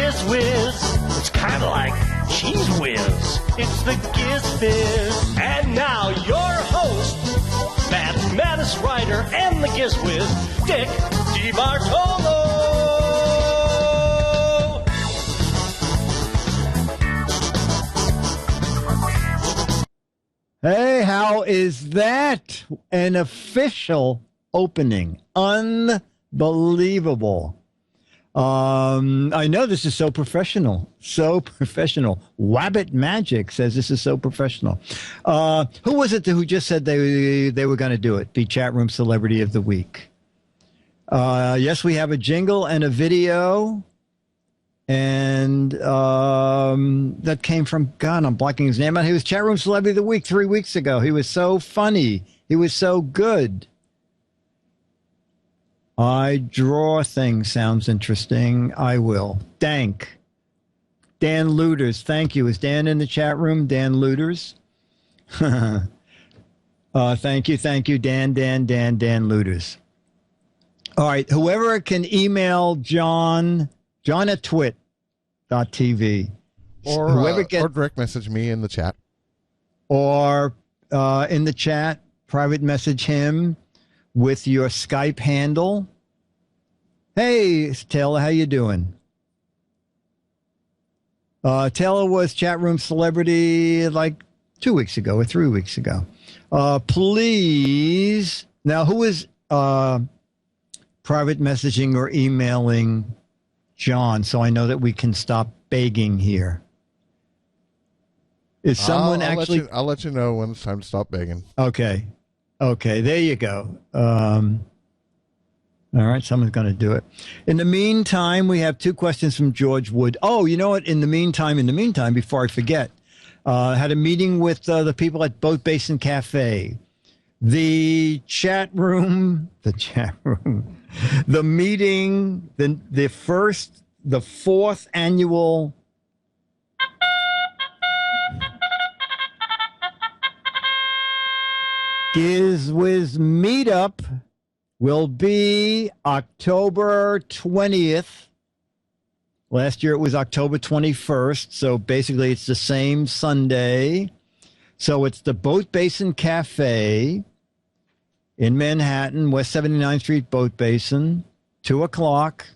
Giz Whiz. It's kind of like cheese whiz. It's the Giz Fiz. And now your host, mathematics writer and the Giz Whiz, Dick DeBartolo. Hey, how is that? An official opening. Unbelievable. I know this is so professional. So professional. Wabbit Magic says this is so professional. Who was it who just said they were going to do it? Be Chat Room Celebrity of the Week. Yes, we have a jingle and a video. And that came from, God, I'm blocking his name out. He was Chat Room Celebrity of the Week 3 weeks ago. He was so funny. He was so good. I draw things. Sounds interesting. I will. Dank. Dan Looters. Thank you. Is Dan in the chat room? Dan Looters. Thank you. Thank you, Dan Looters. All right. Whoever can email John at twit.tv. Or direct message me in the chat. Or in the chat, private message him with your Skype handle. Hey, Taylor, how you doing? Taylor was Chat Room Celebrity like 2 weeks ago or 3 weeks ago. Please. Now, who is private messaging or emailing John, so I know that we can stop begging here? Is someone I'll let you know when it's time to stop begging. Okay, there you go. All right, someone's going to do it. In the meantime, we have 2 questions from George Wood. Oh, you know what? In the meantime, before I forget, had a meeting with the people at Boat Basin Cafe. The meeting, the 4th annual Giz Wiz meetup will be October 20th. Last year it was October 21st, so basically it's the same Sunday. So it's the Boat Basin Cafe in Manhattan, West 79th Street, Boat Basin, 2 o'clock.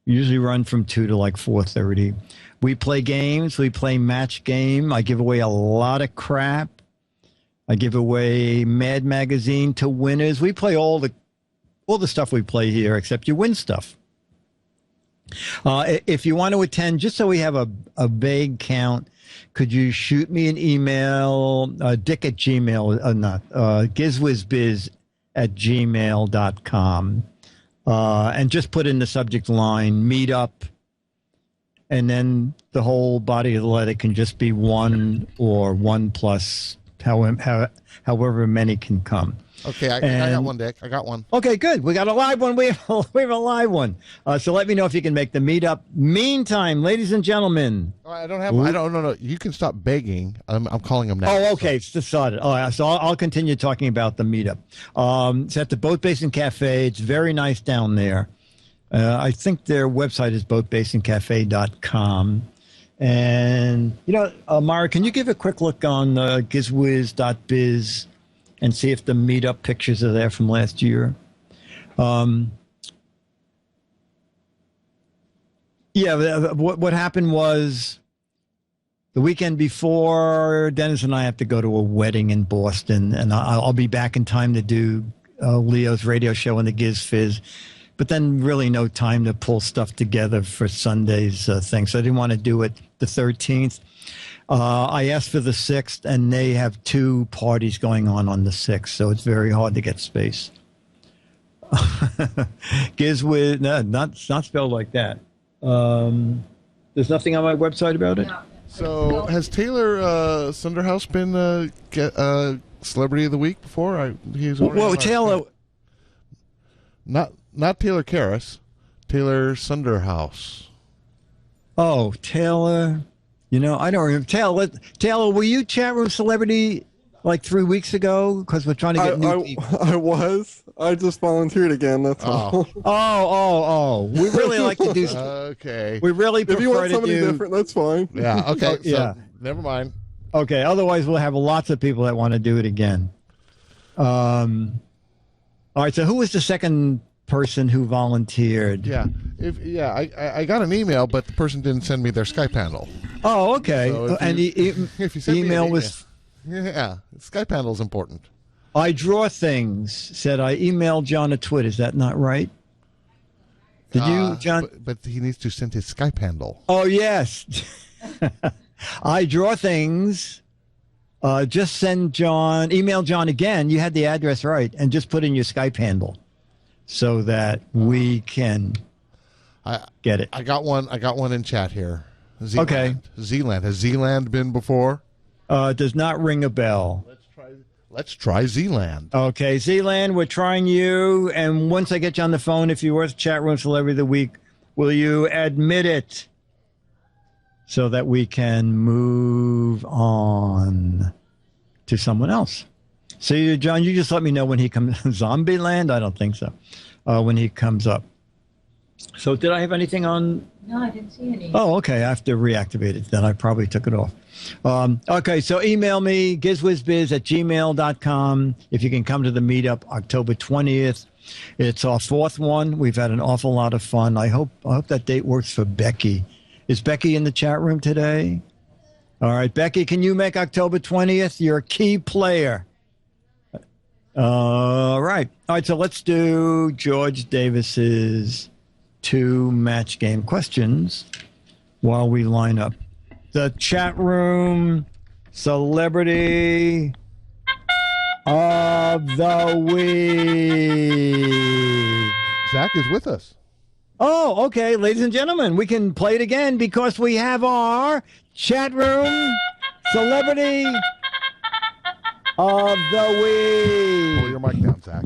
Usually run from 2 to like 4:30. We play games. We play match game. I give away a lot of crap. I give away Mad Magazine to winners. We play all the stuff we play here, except you win stuff. If you want to attend, just so we have a vague count, could you shoot me an email, Dick at Gmail, gizwizbiz@gmail.com, and just put in the subject line, meetup, and then the whole body of the letter can just be 1 or 1 plus however many can come. Okay, I got one, Dick. I got one. Okay, good. We got a live one. We have a live one. So let me know if you can make the meetup. Meantime, ladies and gentlemen. I don't know. You can stop begging. I'm calling them now. Oh, okay. It's decided. Oh, so I'll continue talking about the meetup. It's at the Boat Basin Cafe. It's very nice down there. I think their website is boatbasincafe.com. And, Mara, can you give a quick look on gizwiz.biz and see if the meetup pictures are there from last year? What happened was the weekend before, Dennis and I have to go to a wedding in Boston, and I'll be back in time to do Leo's radio show and the Giz Fiz, but then really no time to pull stuff together for Sunday's thing. So I didn't want to do it the 13th. I asked for the 6th, and they have 2 parties going on the 6th, so it's very hard to get space. Giz with not spelled like that. There's nothing on my website about it. No. So has Taylor Sunderhouse been Celebrity of the Week before? Taylor. Not Taylor Karras, Taylor Sunderhouse. Oh, Taylor. I don't remember. Taylor, were you Chat Room Celebrity like 3 weeks ago? Because we're trying to get new people. I just volunteered again. That's all. Oh. We really like to do. Okay. We really prefer If you want to somebody do. different, that's fine. Yeah. Okay. Yeah. So, never mind. Okay. Otherwise, we'll have lots of people that want to do it again. All right. So, who was the second person who volunteered? Yeah. I got an email, but the person didn't send me their Skype handle. Oh, okay. So And if you send me an email was. Yeah. Skype handle is important. I draw things. Said I emailed John a tweet. Is that not right? Did you, John? But he needs to send his Skype handle. Oh yes. I draw things. Just send John. Email John again. You had the address right, and just put in your Skype handle, so that we can get it. I got one in chat here. Zealand. Okay. Zealand. Has Zealand been before? Does not ring a bell. Let's try Zealand. Okay, Zealand, we're trying you. And once I get you on the phone, if you were the chat room celebrity of the week, will you admit it so that we can move on to someone else? So, John, you just let me know when he comes. Zombieland? I don't think so. When he comes up. So, did I have anything on? No, I didn't see any. Oh, okay. I have to reactivate it. Then I probably took it off. Okay, so email me, gizwizbiz@gmail.com. If you can come to the meetup October 20th. It's our fourth one. We've had an awful lot of fun. I hope that date works for Becky. Is Becky in the chat room today? All right, Becky, can you make October 20th? You're a key player. All right, so let's do George Davis's 2 match game questions while we line up. The chat room celebrity of the week. Zach is with us. Oh, okay, ladies and gentlemen, we can play it again because we have our chat room celebrity of the week. Pull your mic down, Zach.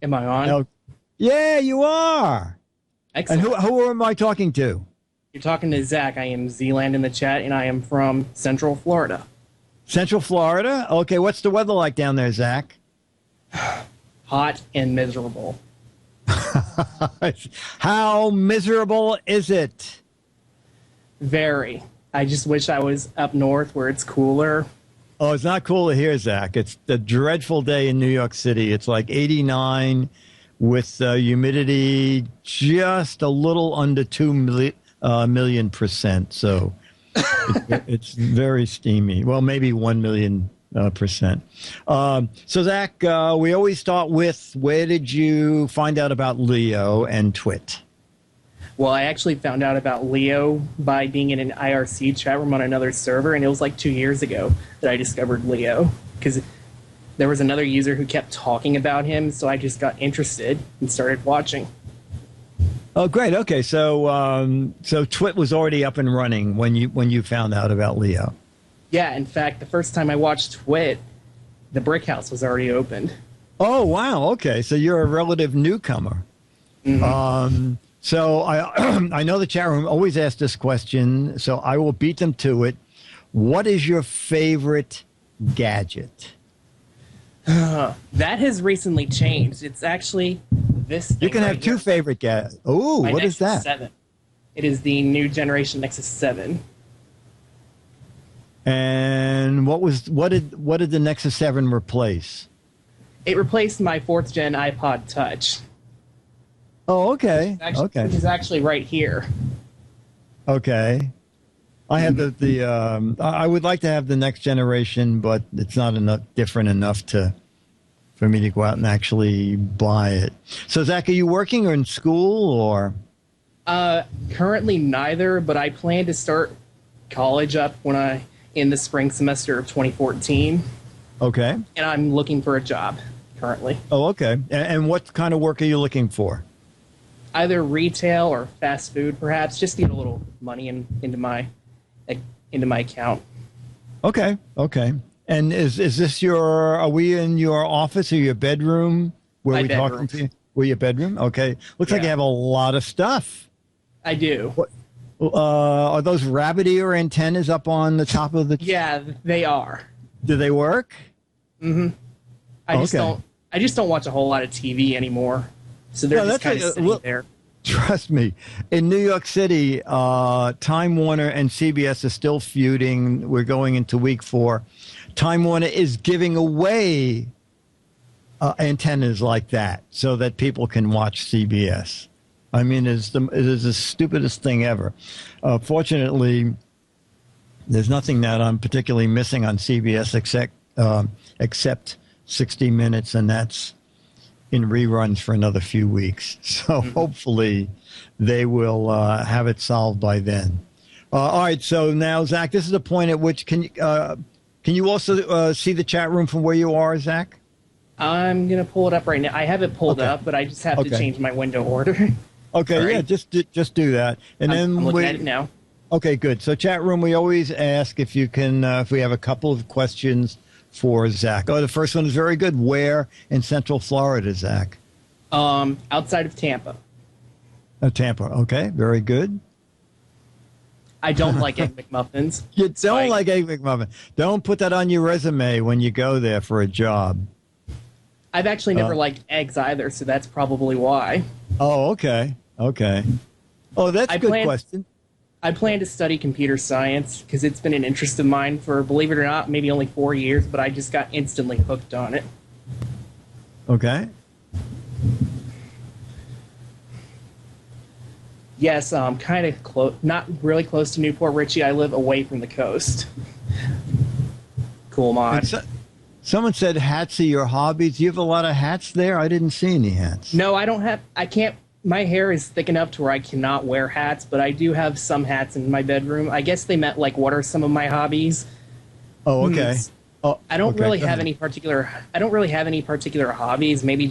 Am I on? Oh, yeah, you are. Excellent. And who am I talking to? You're talking to Zach. I am Zealand in the chat, and I am from Central Florida. Central Florida? Okay, what's the weather like down there, Zach? Hot and miserable. How miserable is it? Very. I just wish I was up north where it's cooler. Oh, it's not cool to hear, Zach. It's a dreadful day in New York City. It's like 89 with humidity just a little under 2 million percent. So it's very steamy. Well, maybe 1 million percent. So, Zach, we always start with, where did you find out about Leo and Twit? Well, I actually found out about Leo by being in an IRC chat room on another server, and it was like 2 years ago that I discovered Leo, because there was another user who kept talking about him, so I just got interested and started watching. Oh, great. Okay, so Twit was already up and running when you found out about Leo. Yeah, in fact, the first time I watched Twit, the brick house was already opened. Oh, wow. Okay, so you're a relative newcomer. Mm-hmm. So I know the chat room always asks this question, so I will beat them to it. What is your favorite gadget? That has recently changed. It's actually this thing. You can have right two here. favorite gadgets. Oh, My what is Nexus that? 7. It is the new generation Nexus 7. And what did the Nexus 7 replace? It replaced my 4th gen iPod Touch. Oh, okay. Which is actually right here. Okay. I have I would like to have the next generation, but it's not different enough for me to go out and actually buy it. So, Zach, are you working or in school or? Currently neither, but I plan to start college up in the spring semester of 2014. Okay. And I'm looking for a job currently. Oh, okay. And what kind of work are you looking for? Either retail or fast food, perhaps. Just to get a little money into my account. Okay. Okay. And is this are we in your office or your bedroom? My we bedroom. talking to you? Were your bedroom? Okay. Looks like you have a lot of stuff. I do. Are those rabbit ear antennas up on the top of the? Yeah, they are. Do they work? I just don't watch a whole lot of TV anymore. So they're just kind of sitting there. Trust me, in New York City, Time Warner and CBS are still feuding. We're going into week 4. Time Warner is giving away antennas like that so that people can watch CBS. I mean, it is the stupidest thing ever. Fortunately, there's nothing that I'm particularly missing on CBS except 60 Minutes, and that's in reruns for another few weeks. So hopefully they will have it solved by then. All right. So now, Zach, this is the point at which can you also see the chat room from where you are, Zach? I'm going to pull it up right now. I have it pulled up, but I just have to change my window order. Okay. Right. Yeah. Just do that. And then I'm looking at it now. Okay, good. So chat room, we always ask if you can, if we have a couple of questions for Zach. Oh, the first one is very good. Where in Central Florida, Zach? Outside of Tampa. Tampa. Okay, very good. I don't like Egg McMuffins. You don't like Egg McMuffin. Don't put that on your resume when you go there for a job. I've actually never liked eggs either, so that's probably why. Oh, okay. Okay. Oh, that's a good question. I plan to study computer science because it's been an interest of mine for, believe it or not, maybe only 4 years, but I just got instantly hooked on it. Okay. Yes, kind of close, not really close to Newport Richie. I live away from the coast. Cool mod. Someone said hats are your hobbies. Do you have a lot of hats there? I didn't see any hats. No, I can't. My hair is thick enough to where I cannot wear hats, but I do have some hats in my bedroom. I guess they meant, like, what are some of my hobbies? Oh, okay. I don't really have any particular hobbies. Maybe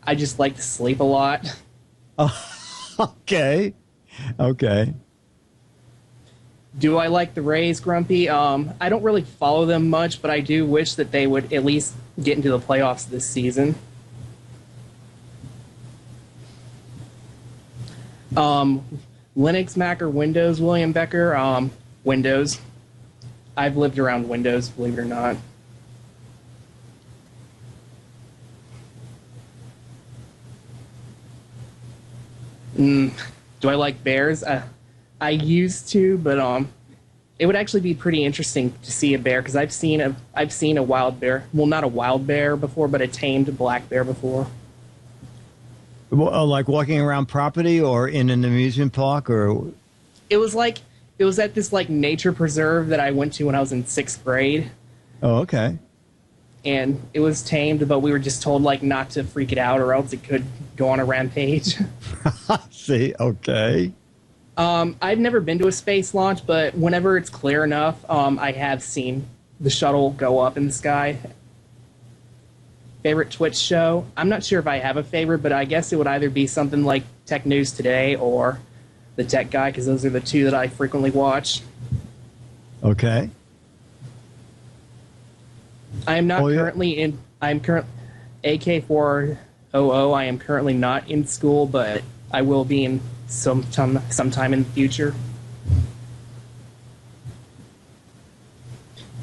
I just like to sleep a lot. Okay. Okay. Do I like the Rays, Grumpy? I don't really follow them much, but I do wish that they would at least get into the playoffs this season. Linux, Mac, or Windows, William Becker? Windows. I've lived around Windows, believe it or not. Do I like bears? I used to, but it would actually be pretty interesting to see a bear because I've seen a wild bear. Well, not a wild bear before, but a tamed black bear before. Like walking around property or in an amusement park, or it was at this like nature preserve that I went to when I was in 6th grade. Oh, okay. And it was tamed, but we were just told like not to freak it out, or else it could go on a rampage. See, okay. I've never been to a space launch, but whenever it's clear enough, I have seen the shuttle go up in the sky. Favorite Twitch show? I'm not sure if I have a favorite, but I guess it would either be something like Tech News Today or The Tech Guy, because those are the two that I frequently watch. Okay. I am not currently in. I'm current AK400. I am currently not in school, but I will be in sometime in the future.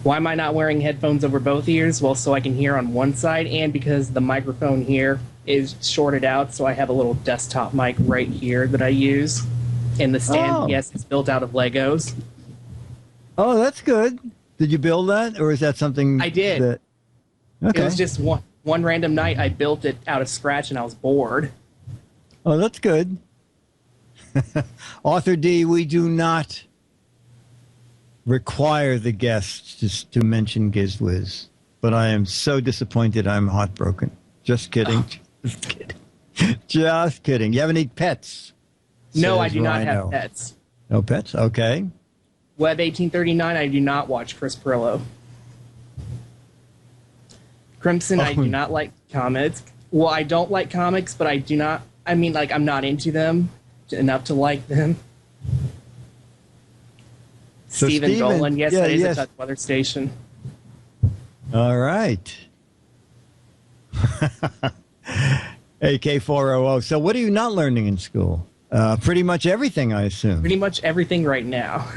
Why am I not wearing headphones over both ears? Well, so I can hear on one side, and because the microphone here is shorted out, so I have a little desktop mic right here that I use. And the stand, yes, it's built out of Legos. Oh, that's good. Did you build that, or is that something I did? Okay. It was just one random night I built it out of scratch, and I was bored. Oh, that's good. Arthur D., we do not require the guests to mention GizFiz, but I am so disappointed. I'm heartbroken. Just kidding. Just kidding. Just kidding. You have any pets? No, I do not have pets. No pets? Okay. Web 1839, I do not watch Chris Perillo. Crimson, I do not like comics. Well, I don't like comics, but I do not, I mean, like, I'm not into them enough to like them. So Stephen Dolan, yes, that is a Touch Weather station. All right. AK400. So what are you not learning in school? Pretty much everything, I assume. Pretty much everything right now.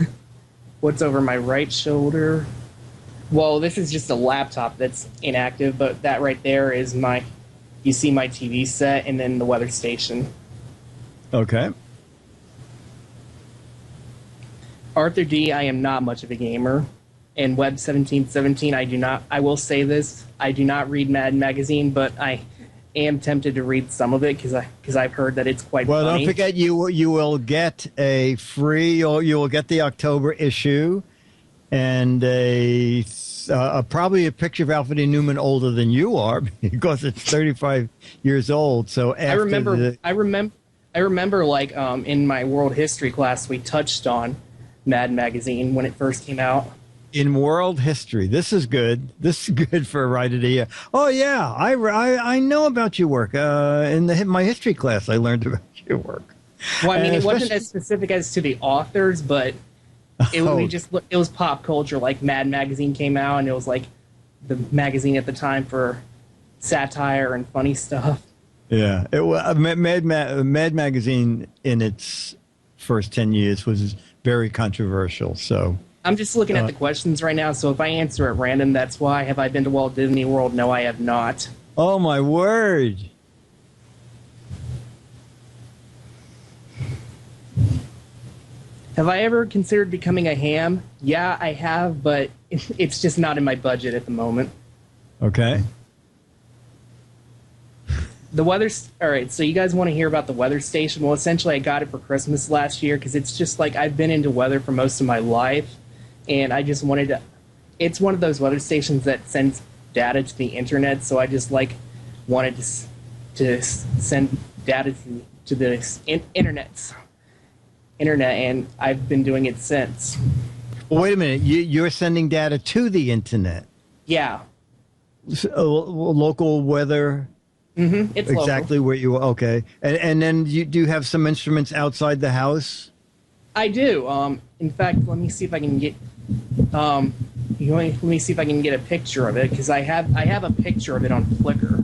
What's over my right shoulder? Well, this is just a laptop that's inactive, but that right there is you see my TV set and then the weather station. Okay. Arthur D, I am not much of a gamer. And Web 1717, I will say this, I do not read Mad Magazine, but I am tempted to read some of it because I've heard that it's quite funny. Well, don't forget you will get a free, or you will get the October issue, and probably a picture of Alfred E. Newman older than you are because it's 35 years old. So after I remember like in my world history class we touched on Mad Magazine when it first came out. In world history, this is good. This is good for a writer to hear. Oh yeah, I know about your work. In my history class, I learned about your work. Well, I mean, it wasn't as specific as to the authors, but it was pop culture. Like Mad Magazine came out, and it was like the magazine at the time for satire and funny stuff. Yeah, Mad Magazine in its first 10 years was very controversial. So. I'm just looking at the questions right now, so if I answer at random, that's why. Have I been to Walt Disney World? No, I have not. Oh, my word. Have I ever considered becoming a ham? Yeah, I have, but it's just not in my budget at the moment. Okay. The weather... All right, so you guys want to hear about the weather station? Well, essentially, I got it for Christmas last year because it's just like I've been into weather for most of my life. And I just wanted to... It's one of those weather stations that sends data to the internet, so I just, like, wanted to send data to the internet, and I've been doing it since. Well, wait a minute. You're sending data to the internet? Yeah. Local weather? Mm-hmm. It's exactly local. where you are. Okay. And then do you have some instruments outside the house? I do. In fact, let me see if I can get... let me see if I can get a picture of it, because I have a picture of it on Flickr.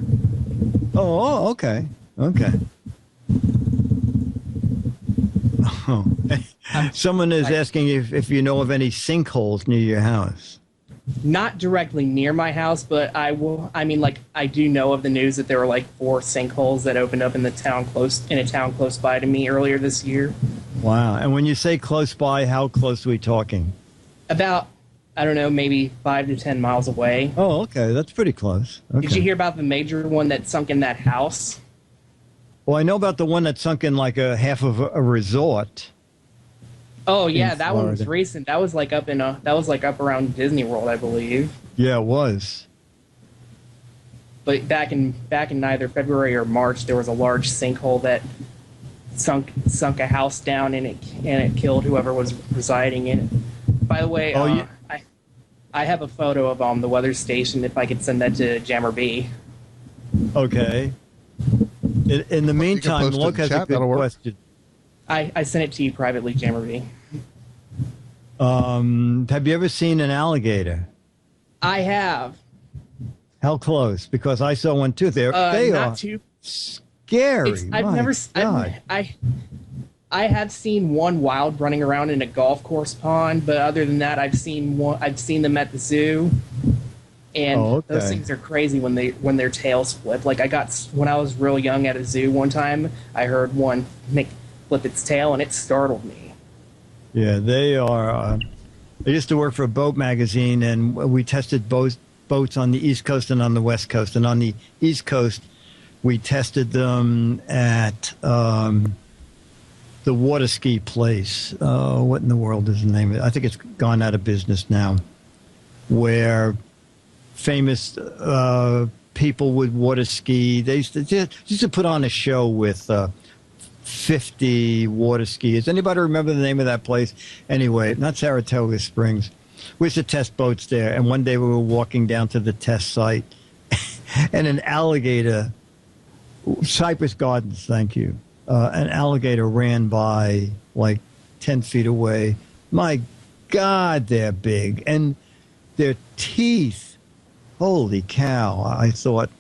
Oh, okay. Okay. Oh. Someone is asking if you know of any sinkholes near your house. Not directly near my house, but I do know of the news that there were like 4 sinkholes that opened up in a town close by to me earlier this year. Wow. And when you say close by, how close are we talking? About, I don't know, maybe 5 to 10 miles away. Oh, okay. That's pretty close. Okay. Did you hear about the major one that sunk in that house? Well, I know about the one that sunk in like a half of a resort. Oh yeah, that one was recent. That was like up around Disney World, I believe. Yeah, it was. But back in either February or March, there was a large sinkhole that sunk a house down, and it killed whoever was residing in it. By the way, I have a photo of the weather station. If I could send that to Jammer B. Okay. In the meantime, Luke has a good question. I sent it to you privately, Jammer B. Have you ever seen an alligator? I have. How close? Because I saw one too. They are too scary. I have seen one wild running around in a golf course pond, but other than that, I've seen them at the zoo. And those things are crazy when their tails flip. Like when I was real young at a zoo one time, I heard one flip its tail, and it startled me. Yeah, they are. I used to work for a boat magazine, and we tested boats on the East Coast and on the West Coast. And on the East Coast, we tested them at the water ski place. What in the world is the name of it? I think it's gone out of business now, where famous people would water ski. They used to put on a show with 50 water skiers. Anybody remember the name of that place? Anyway, not Saratoga Springs. We used to test boats there, and one day we were walking down to the test site, and an alligator, Cypress Gardens, thank you, an alligator ran by like 10 feet away. My God, they're big. And their teeth, holy cow, I thought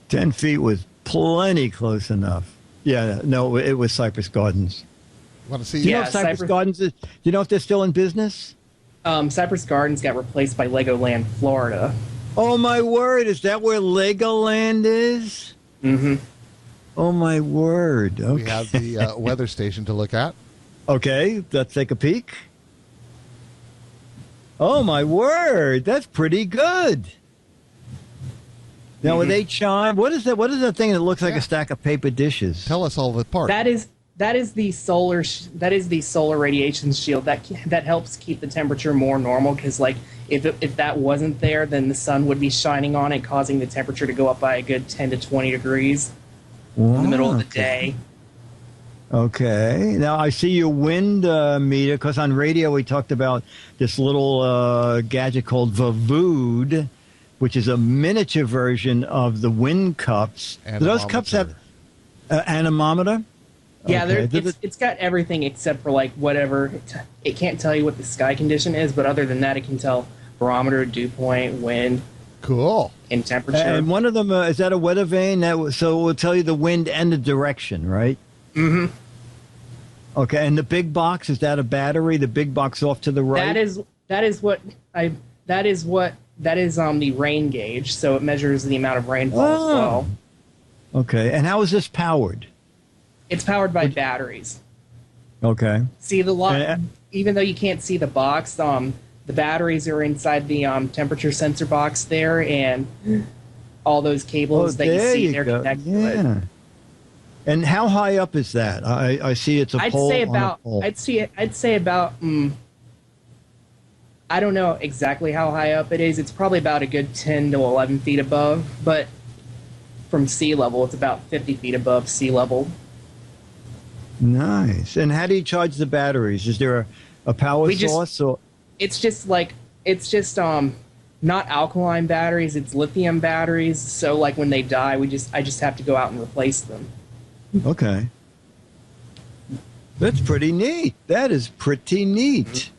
10 feet was plenty close enough. Yeah, no, it was Cypress Gardens. Want to see? Do you know if Cypress Gardens is? Do you know if they're still in business? Cypress Gardens got replaced by Legoland Florida. Oh my word! Is that where Legoland is? Mm-hmm. Oh my word! Okay. We have the weather station to look at. Okay, let's take a peek. Oh my word! That's pretty good. Now with 8 chime, what is that? What is that thing that looks like a stack of paper dishes? Tell us all the parts. That is the solar radiation shield that helps keep the temperature more normal. Because like if that wasn't there, then the sun would be shining on it, causing the temperature to go up by a good 10 to 20 degrees in the middle of the day. Okay. Now I see your wind meter, because on radio we talked about this little gadget called Vavood, which is a miniature version of the wind cups. Do those cups have anemometer? Yeah, okay. It's got everything except for like whatever. It can't tell you what the sky condition is, but other than that, it can tell barometer, dew point, wind. Cool. And temperature. And one of them, is that a weather vane? So it will tell you the wind and the direction, right? Mm-hmm. Okay, and the big box, is that a battery? The big box off to the right? That is the rain gauge, so it measures the amount of rainfall as well. Okay, and how is this powered? It's powered by batteries. Okay. See even though you can't see the box, the batteries are inside the temperature sensor box there, and all those cables that you see there connected to it. And how high up is that? I see it's a pole. I'd say about. I don't know exactly how high up it is. It's probably about a good 10 to 11 feet above, but from sea level, it's about 50 feet above sea level. Nice. And how do you charge the batteries? Is there a power source? It's just not alkaline batteries. It's lithium batteries. So like when they die, I just have to go out and replace them. Okay. That's pretty neat. That is pretty neat.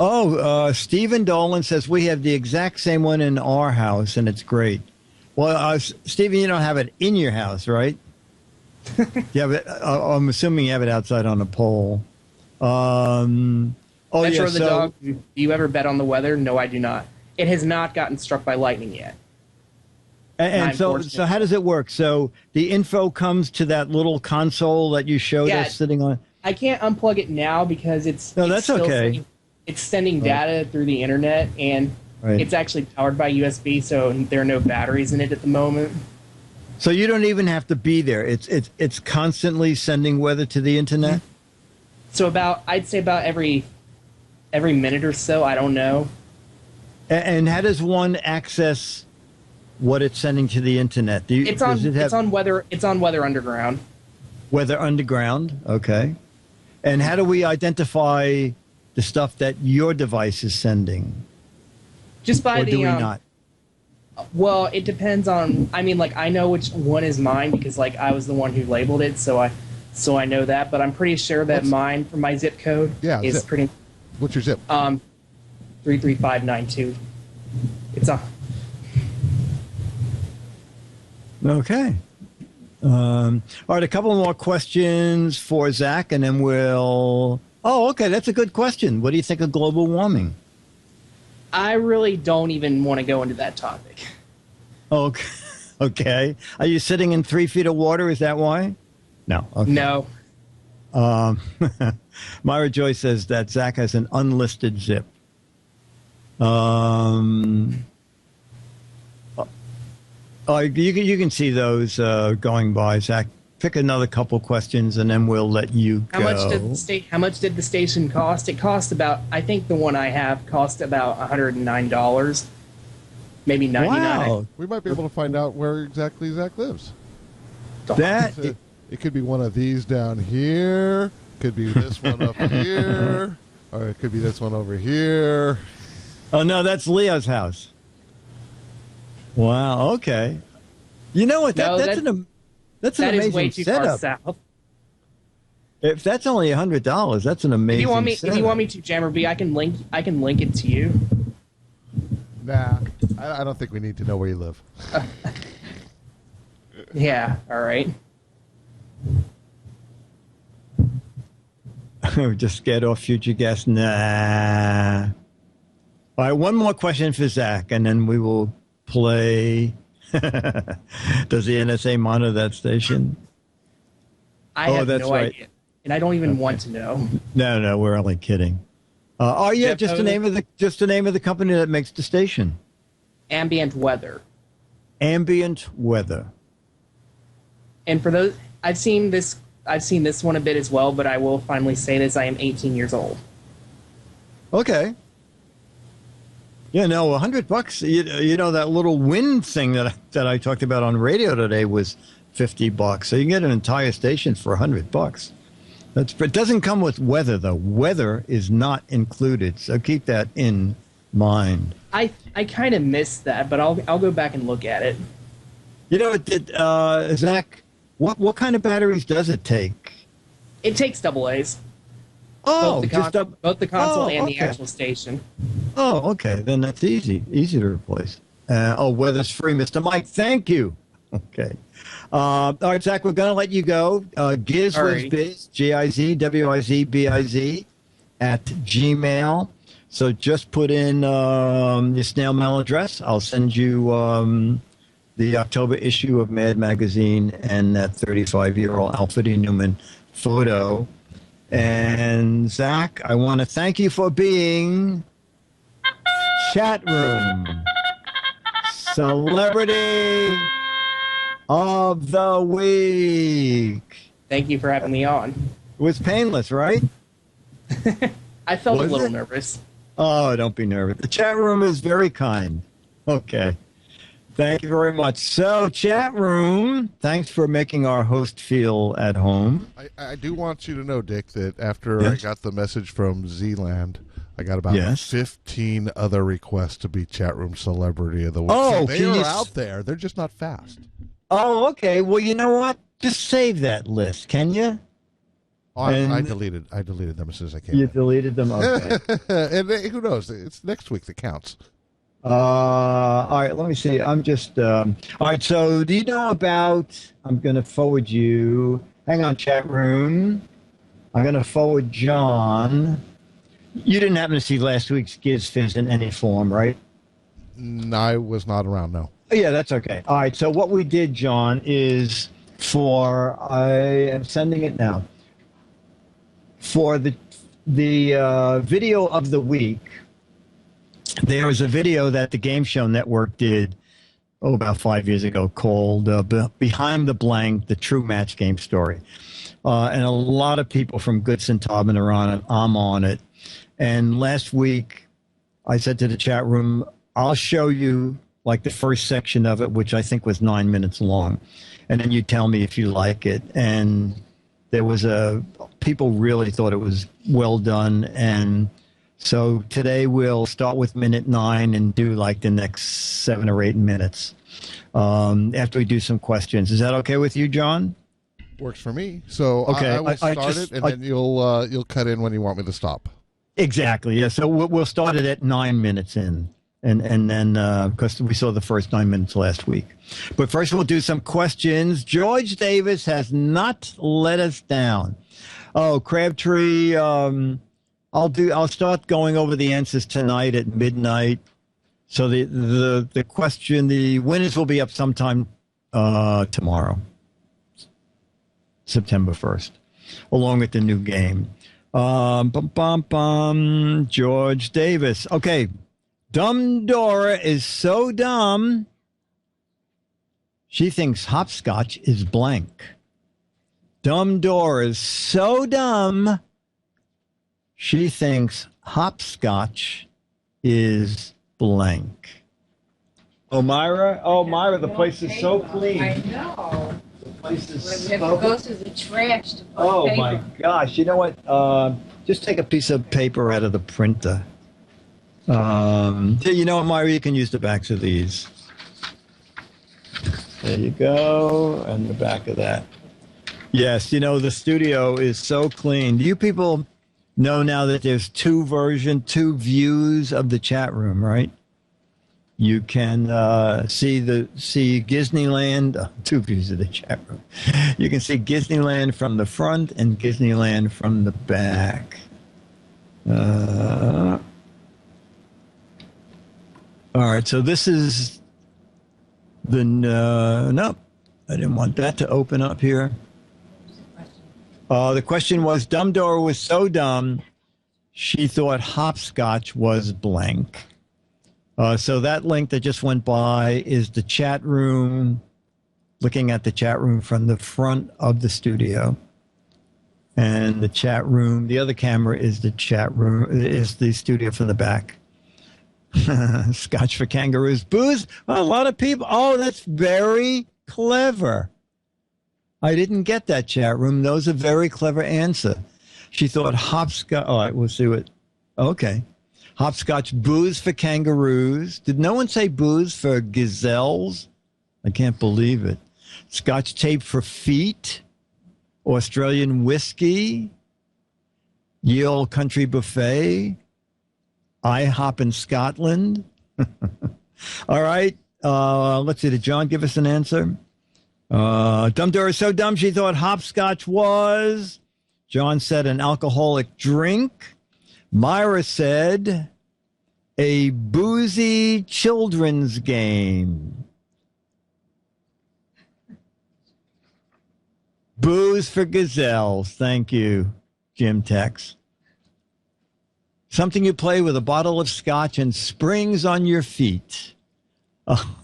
Oh, Stephen Dolan says we have the exact same one in our house, and it's great. Well, Stephen, you don't have it in your house, right? Yeah, I'm assuming you have it outside on a pole. The dog. Do you ever bet on the weather? No, I do not. It has not gotten struck by lightning yet. And so how does it work? So the info comes to that little console that you showed us sitting on? I can't unplug it now because that's okay. It's sending data through the internet, and it's actually powered by USB, so there are no batteries in it at the moment. So you don't even have to be there. It's constantly sending weather to the internet? So I'd say about every minute or so. I don't know. And how does one access what it's sending to the internet? It's on Weather Underground. Weather Underground, okay. And how do we identify the stuff that your device is sending? Just by do we not? Well, it depends on. I mean, like I know which one is mine because like I was the one who labeled it, so I know that. But I'm pretty sure that mine for my zip code is pretty. What's your zip? 33592. It's a. Okay. All right, a couple more questions for Zach, and then we'll... Oh, okay, that's a good question. What do you think of global warming? I really don't even want to go into that topic. Okay. Are you sitting in 3 feet of water? Is that why? No. Okay. No. Myra Joy says that Zach has an unlisted zip. You can see those going by, Zach. Pick another couple questions, and then we'll let you go. How much did the station cost? It cost about. I think the one I have cost about $109, maybe $99. Wow. We might be able to find out where exactly Zach lives. It could be one of these down here. Could be this one up here, or it could be this one over here. Oh no, that's Leo's house. Wow. Okay. You know what? That's an amazing is way too setup. far south. If that's only $100, that's an amazing. If you want me to, Jammer B, I can link it to you. Nah, I don't think we need to know where you live. Yeah. All right. Just get off future guests. Nah. All right, one more question for Zach, and then we will play. Does the NSA monitor that station? I have no idea, and I don't even want to know. No, we're only kidding. Oh yeah, Jeff, just the name of the company that makes the station. Ambient weather. Ambient weather. And for those, I've seen this one a bit as well, but I will finally say this: I am 18 years old. Okay. Yeah, no, $100. You know that little wind thing that I talked about on radio today was $50. So you can get an entire station for $100. It doesn't come with weather though. Weather is not included, so keep that in mind. I kind of missed that, but I'll go back and look at it. You know, Zach, what kind of batteries does it take? It takes AA's. Oh, both the console and the okay. actual station. Oh, okay. Then that's easy to replace. Weather's free, Mr. Mike. Thank you. Okay. All right, Zach, we're going to let you go. GizFiz, GizWizBiz at Gmail. So just put in your snail mail address. I'll send you the October issue of Mad Magazine and that 35-year-old Alfred E. Newman photo. And Zach, I want to thank you for being chat room celebrity of the week. Thank you for having me on. It was painless, right? I felt Was a little it? nervous. Oh, don't be nervous. The chat room is very kind. Okay. Thank you very much. So, chat room, thanks for making our host feel at home. I do want you to know, Dick, that after Yes? I got the message from Zealand, I got about Yes? 15 other requests to be chat room celebrity of the week. Oh, so they can are you out there. They're just not fast. Oh, okay. Well, you know what? Just save that list, can you? Oh, I deleted them as soon as I came. You in. deleted them? Okay. And who knows? It's next week that counts. All right, let me see. I'm just, all right, so do you know about, I'm going to forward you, hang on, chat room. I'm going to forward John. You didn't happen to see last week's Giz Fiz in any form, right? I was not around, no. Oh, yeah, that's okay. All right, so what we did, John, is I am sending it now. For the video of the week, there was a video that the Game Show Network did, about 5 years ago, called Behind the Blank, the True Match Game Story. And a lot of people from Goodson Taubman are on it. I'm on it. And last week, I said to the chat room, I'll show you like the first section of it, which I think was 9 minutes long. And then you tell me if you like it. And there was people really thought it was well done. And so today we'll start with minute 9 and do like the next 7 or 8 minutes after we do some questions. Is that okay with you, John? Works for me. So Okay, I will start it, and then you'll cut in when you want me to stop. Exactly. Yeah. So we'll start it at 9 minutes in, and then because we saw the first 9 minutes last week. But first we'll do some questions. George Davis has not let us down. Oh, Crabtree. I'll start going over the answers tonight at midnight. So the question, the winners will be up sometime tomorrow, September 1st, along with the new game. George Davis. Okay. Dumb Dora is so dumb, she thinks hopscotch is blank. Dumb Dora is so dumb, she thinks hopscotch is blank. Oh, Myra, the place is so clean. I know. The place is We have to so go through the trash to put Oh paper. my gosh! You know what? Just take a piece of paper out of the printer. You know what, Myra? You can use the backs of these. There you go, and the back of that. Yes, you know the studio is so clean. Do you people know now that there's two views of the chat room, right? You can see Disneyland. Two views of the chat room. You can see Disneyland from the front and Disneyland from the back. All right, so this is the nope. I didn't want that to open up here. The question was, Dumbledore was so dumb, she thought hopscotch was blank. So that link that just went by is the chat room, looking at the chat room from the front of the studio. And the chat room, the other camera is the chat room, is the studio from the back. Scotch for kangaroos. Booze? Well, a lot of people. Oh, that's very clever. I didn't get that, chat room. That was a very clever answer. She thought hopscotch. All right, we'll see what. Okay. Hopscotch, booze for kangaroos. Did no one say booze for gazelles? I can't believe it. Scotch tape for feet. Australian whiskey. Ye Olde Country Buffet. IHOP in Scotland. All right. Let's see. Did John give us an answer? Dumbledore is so dumb she thought hopscotch was. John said an alcoholic drink. Myra said a boozy children's game. Booze for gazelles. Thank you, Jim Tex. Something you play with a bottle of scotch and springs on your feet. Oh,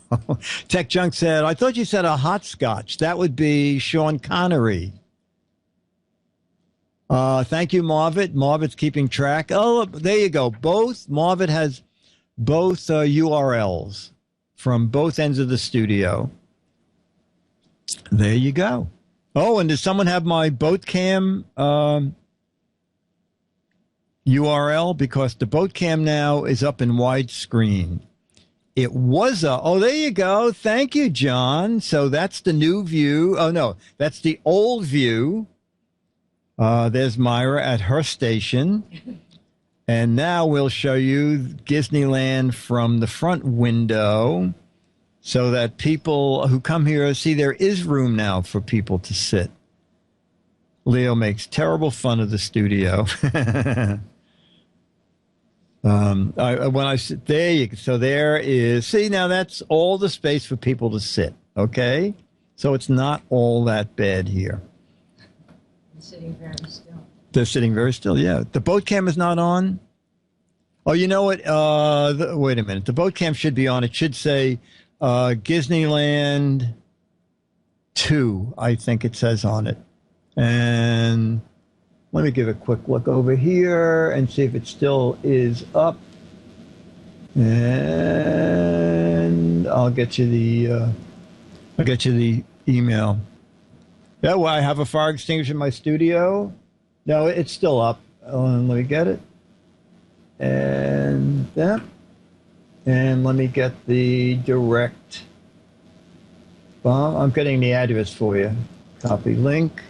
Tech Junk said, I thought you said a hot scotch. That would be Sean Connery. Thank you, Marvit. Marvit's keeping track. Oh, there you go. Marvit has both URLs from both ends of the studio. There you go. Oh, and does someone have my boat cam URL? Because the boat cam now is up in widescreen. It was oh, there you go. Thank you, John. So that's the new view. Oh, no, that's the old view. There's Myra at her station. And now we'll show you Disneyland from the front window so that people who come here see there is room now for people to sit. Leo makes terrible fun of the studio. When I sit there, so there is, see, now that's all the space for people to sit. Okay. So it's not all that bad here. Sitting very still. They're sitting very still. Yeah. The boat cam is not on. Oh, you know what? Wait a minute. The boat cam should be on. It should say Disneyland 2, I think it says on it. And let me give a quick look over here and see if it still is up. And I'll get you the email. Yeah, well, I have a fire extinguisher in my studio. No, it's still up. Let me get it. And that. And let me get the direct. Well, I'm getting the address for you. Copy link.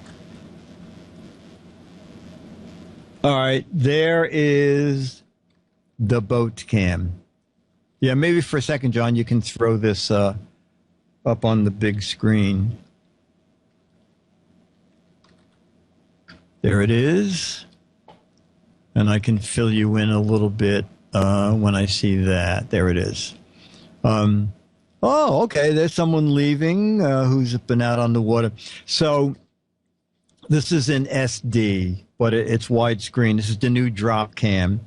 All right, there is the boat cam. Yeah, maybe for a second, John, you can throw this up on the big screen. There it is. And I can fill you in a little bit when I see that. There it is. Oh, okay, there's someone leaving who's been out on the water. So this is in SD, but it's widescreen. This is the new drop cam.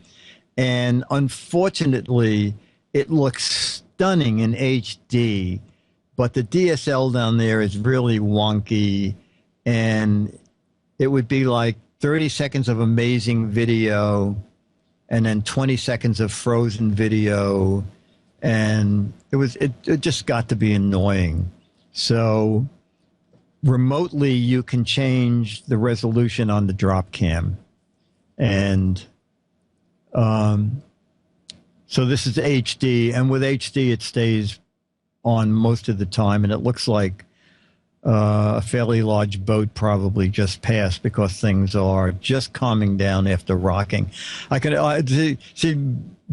And unfortunately, it looks stunning in HD, but the DSL down there is really wonky. And it would be like 30 seconds of amazing video and then 20 seconds of frozen video. And it just got to be annoying. So remotely, you can change the resolution on the drop cam. And so this is HD. And with HD, it stays on most of the time. And it looks like a fairly large boat probably just passed because things are just calming down after rocking. I can see,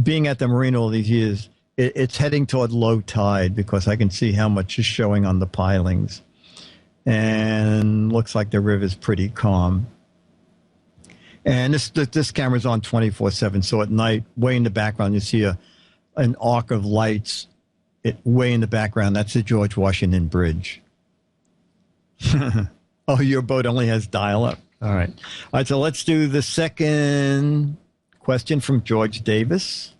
being at the marina all these years, it's heading toward low tide because I can see how much is showing on the pilings. And looks like the river's pretty calm. And this camera's on 24/7, so at night, way in the background, you see an arc of lights way in the background. That's the George Washington Bridge. Oh, your boat only has dial-up. All right. All right, so let's do the second question from George Davis.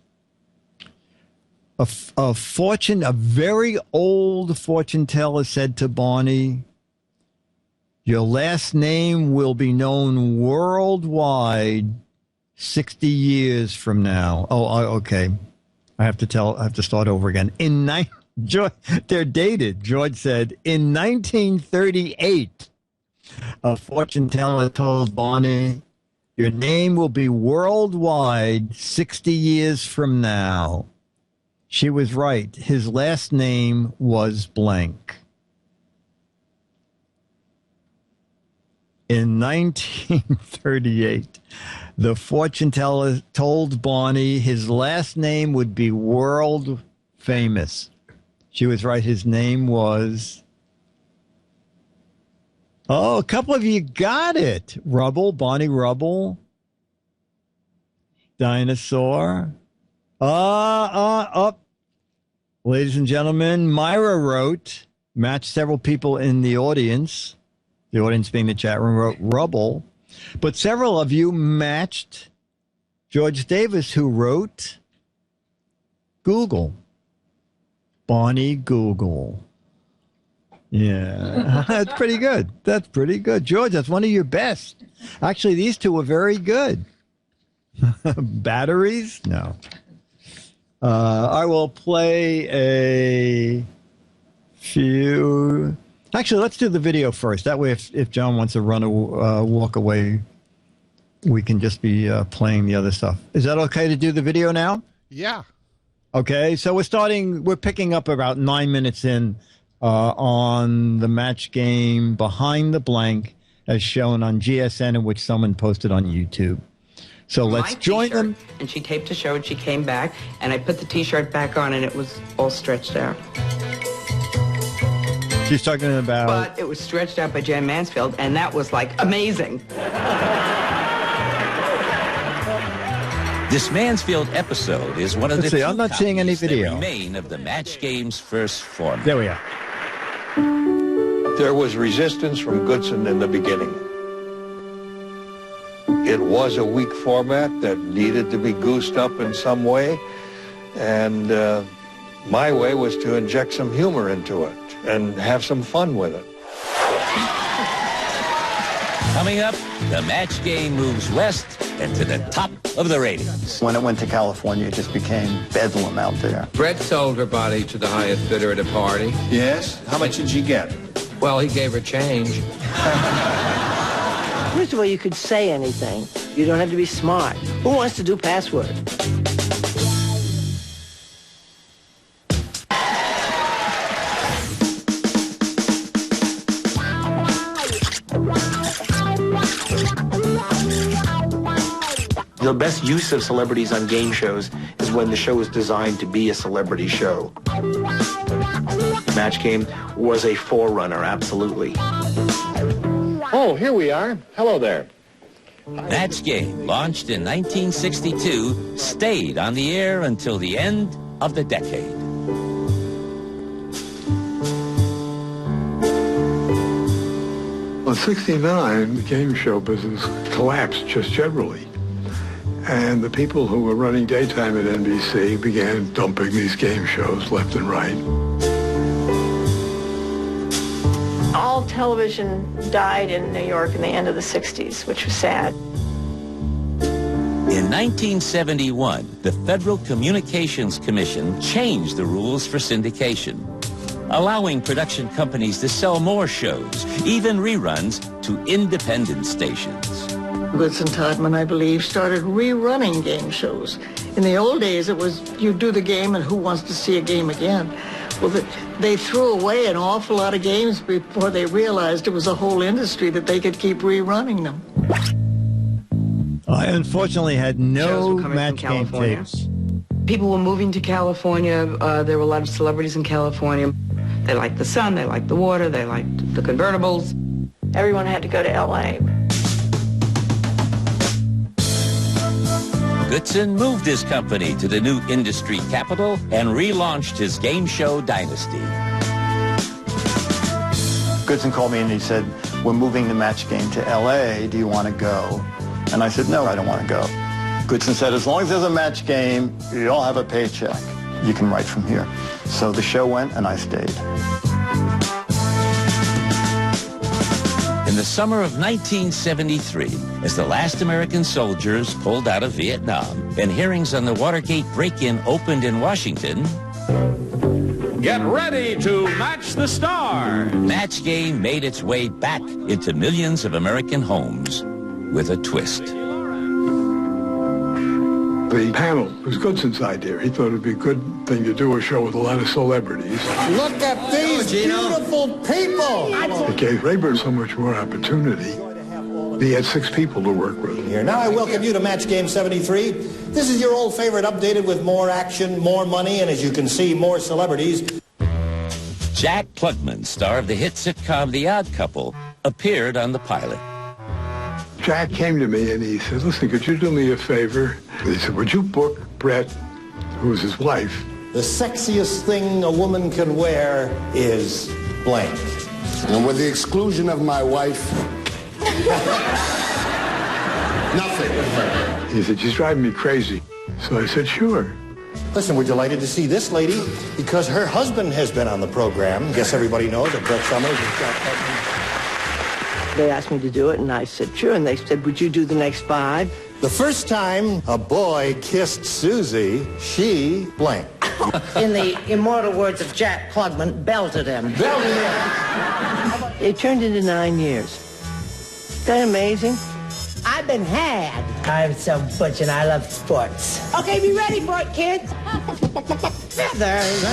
A very old fortune teller said to Barney, "Your last name will be known worldwide 60 years from now." Oh, okay. I have to start over again. They're dated. George said, in 1938, a fortune teller told Barney, "Your name will be worldwide 60 years from now." She was right. His last name was blank. In 1938, the fortune teller told Barney his last name would be world famous. She was right. His name was... Oh, a couple of you got it. Rubble, Barney Rubble. Dinosaur. Up. Ladies and gentlemen, Myra wrote, matched several people in the audience being the chat room, wrote Rubble. But several of you matched George Davis, who wrote Google. Barney Google. Yeah, that's pretty good. That's pretty good. George, that's one of your best. Actually, these two were very good. Batteries? No. I will play a few... Actually, let's do the video first. That way, if John wants to walk away, we can just be playing the other stuff. Is that okay to do the video now? Yeah. Okay, so we're picking up about 9 minutes in on the match game Behind the Blank, as shown on GSN, in which someone posted on YouTube. So let's join them. And she taped a show, and she came back, and I put the T-shirt back on, and it was all stretched out. She's talking about... But it was stretched out by Jan Mansfield, and that was, like, amazing. This Mansfield episode is one of the I'm not seeing any video. That remain of the match game's first format. There we are. There was resistance from Goodson in the beginning. It was a weak format that needed to be goosed up in some way, and my way was to inject some humor into it and have some fun with it. Coming up, the match game moves west and to the top of the ratings. When it went to California, it just became bedlam out there. Brett sold her body to the highest bidder at a party. Yes? How much did she get? Well, he gave her change. First of all, you could say anything. You don't have to be smart. Who wants to do password? The best use of celebrities on game shows is when the show is designed to be a celebrity show. Match Game was a forerunner, absolutely. Oh, here we are. Hello there. Match Game, launched in 1962, stayed on the air until the end of the decade. In '69, the game show business collapsed just generally. And the people who were running daytime at NBC began dumping these game shows left and right. All television died in New York in the end of the 60s, which was sad. In 1971, the Federal Communications Commission changed the rules for syndication, allowing production companies to sell more shows, even reruns, to independent stations. Goodson Todman, I believe, started rerunning game shows. In the old days, it was you do the game and who wants to see a game again. Well, they threw away an awful lot of games before they realized it was a whole industry that they could keep rerunning them. I unfortunately had no match game tapes. People were moving to California. There were a lot of celebrities in California. They liked the sun, they liked the water, they liked the convertibles. Everyone had to go to L.A. Goodson moved his company to the new industry capital and relaunched his game show dynasty. Goodson called me and he said, we're moving the match game to L.A. Do you want to go? And I said, no, I don't want to go. Goodson said, as long as there's a match game, you all have a paycheck. You can write from here. So the show went and I stayed. In the summer of 1973, as the last American soldiers pulled out of Vietnam and hearings on the Watergate break-in opened in Washington, get ready to match the star. Match Game made its way back into millions of American homes with a twist. The panel was Goodson's idea. He thought it'd be a good thing to do a show with a lot of celebrities. Look at these beautiful people. It gave Rayburn so much more opportunity. He had 6 people to work with. Here. Now I welcome you to Match Game 73. This is your old favorite updated with more action, more money, and as you can see, more celebrities. Jack Klugman, star of the hit sitcom The Odd Couple, appeared on the pilot. Jack came to me and he said, listen, could you do me a favor? He said, would you book Brett, who's his wife? The sexiest thing a woman can wear is blank. And with the exclusion of my wife, nothing. He said, she's driving me crazy. So I said, sure. Listen, we're delighted to see this lady because her husband has been on the program. Guess everybody knows that Brett Summers is Jack Klugman. They asked me to do it, and I said, sure. And they said, would you do the next 5? The first time a boy kissed Susie, she blank. In the immortal words of Jack Klugman, belted him. Belted him. It turned into 9 years. Isn't that amazing? I've been had. I'm so butch and I love sports. Okay, be ready for it, kids. Feathers.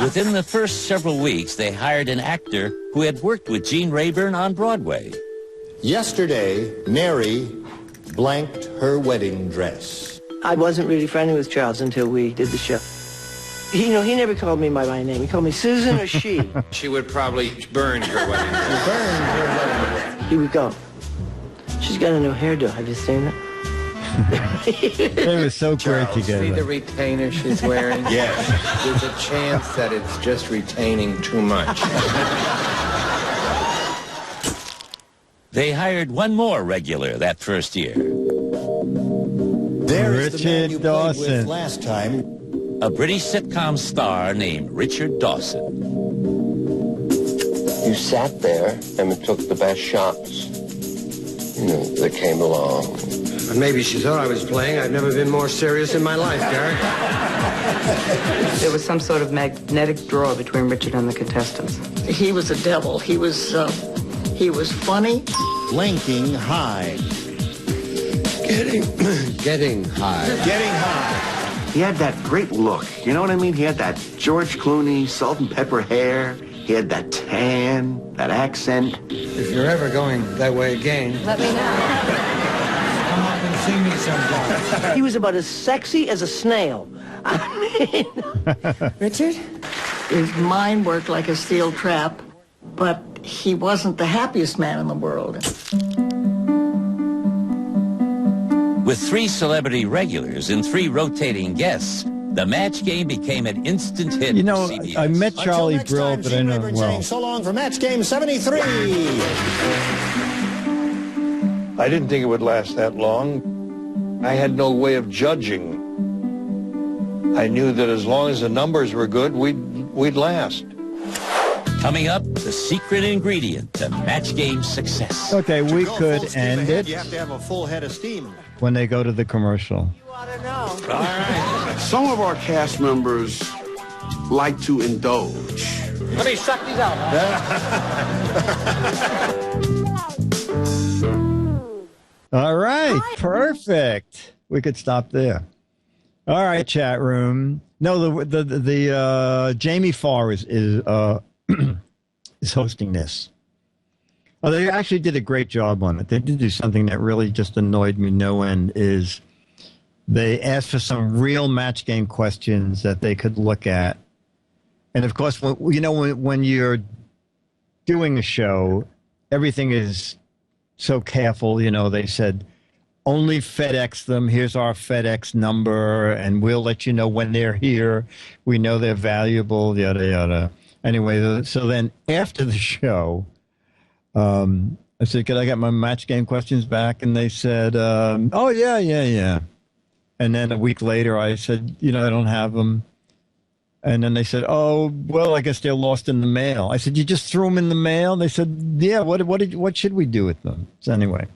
Within the first several weeks, they hired an actor who had worked with Gene Rayburn on Broadway. Yesterday, Neri blanked her wedding dress. I wasn't really friendly with Charles until we did the show. He never called me by my name. He called me Susan or she. She would probably burn her wedding dress. Burned her wedding dress. He would go, she's got a new hairdo. Have you seen that? They were so great See the together. retainer she's wearing? Yes. There's a chance that it's just retaining too much. They hired one more regular that first year. There is the man you Richard played with Dawson. last time. A British sitcom star named Richard Dawson. You sat there and took the best shots, that came along. Maybe she thought I was playing. I've never been more serious in my life, Gary. There was some sort of magnetic draw between Richard and the contestants. He was a devil. He was funny. Blanking high. Getting high. Getting high. He had that great look. You know what I mean? He had that George Clooney, salt and pepper hair. He had that tan, that accent. If you're ever going that way again, Let me know. come up and see me sometime. He was about as sexy as a snail. I mean, Richard? his mind worked like a steel trap, but he wasn't the happiest man in the world. With 3 celebrity regulars and 3 rotating guests, the Match Game became an instant hit. You know, for CBS. I met Until Charlie next Brill, time, but I Gene know Rayburn well. saying so long for Match Game 73. I didn't think it would last that long. I had no way of judging. I knew that as long as the numbers were good, we'd last. Coming up, the secret ingredient to Match Game's success. Okay, we Go full could steam end ahead, it You have to have a full head of steam. when they go to the commercial. Some of our cast members like to indulge. Let me suck these out. All right, perfect. We could stop there. All right, chat room. No, the Jamie Farr is is hosting this. Oh, they actually did a great job on it. They did do something that really just annoyed me no end. Is they asked for some real match game questions that they could look at. And of course, when you're doing a show, everything is so careful. They said, only FedEx them. Here's our FedEx number, and we'll let you know when they're here. We know they're valuable, yada, yada. Anyway, so then after the show, I said, could I get my match game questions back? And they said, oh, yeah. And then a week later, I said, I don't have them. And then they said, oh, well, I guess they're lost in the mail. I said, you just threw them in the mail? They said, yeah, what should we do with them? So anyway.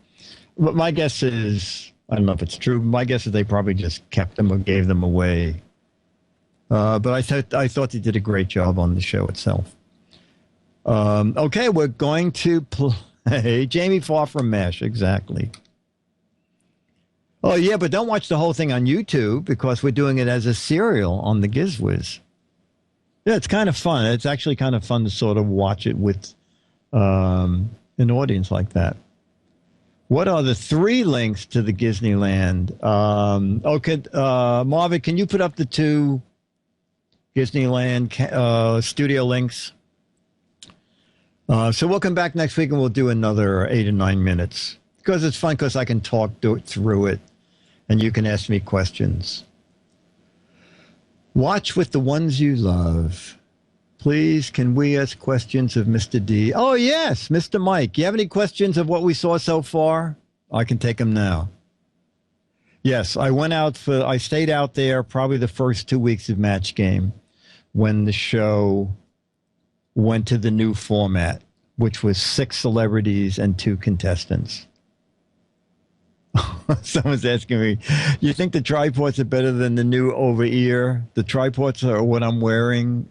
But my guess is, I don't know if it's true. My guess is they probably just kept them or gave them away. But I thought they did a great job on the show itself. Okay, we're going to play Jamie Farr from MASH, exactly. Oh, yeah, but don't watch the whole thing on YouTube because we're doing it as a serial on the GizFiz. Yeah, it's kind of fun. It's actually kind of fun to sort of watch it with an audience like that. What are the 3 links to the Disneyland? Marvin, can you put up the 2 Disneyland studio links? So we'll come back next week and we'll do another 8 or 9 minutes because it's fun because I can talk through it and you can ask me questions. Watch with the ones you love. Please, can we ask questions of Mr. D? Oh, yes, Mr. Mike. You have any questions of what we saw so far? I can take them now. Yes, I stayed out there probably the first 2 weeks of Match Game when the show went to the new format, which was 6 celebrities and 2 contestants. Someone's asking me, you think the triports are better than the new over-ear? The triports are what I'm wearing.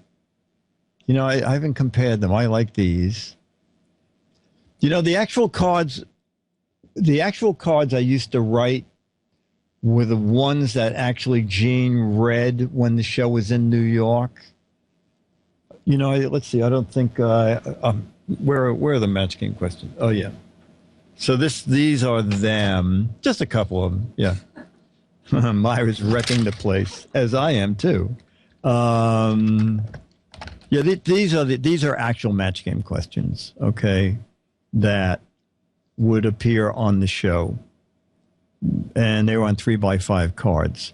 I haven't compared them. I like these. The actual cards I used to write were the ones that actually Gene read when the show was in New York. Let's see. I don't think where are the Match Game questions? Oh yeah. So these are them. Just a couple of them. Yeah. Myra's wrecking the place, as I am too. Yeah, these are actual Match Game questions, okay, that would appear on the show. And they were on 3x5 cards.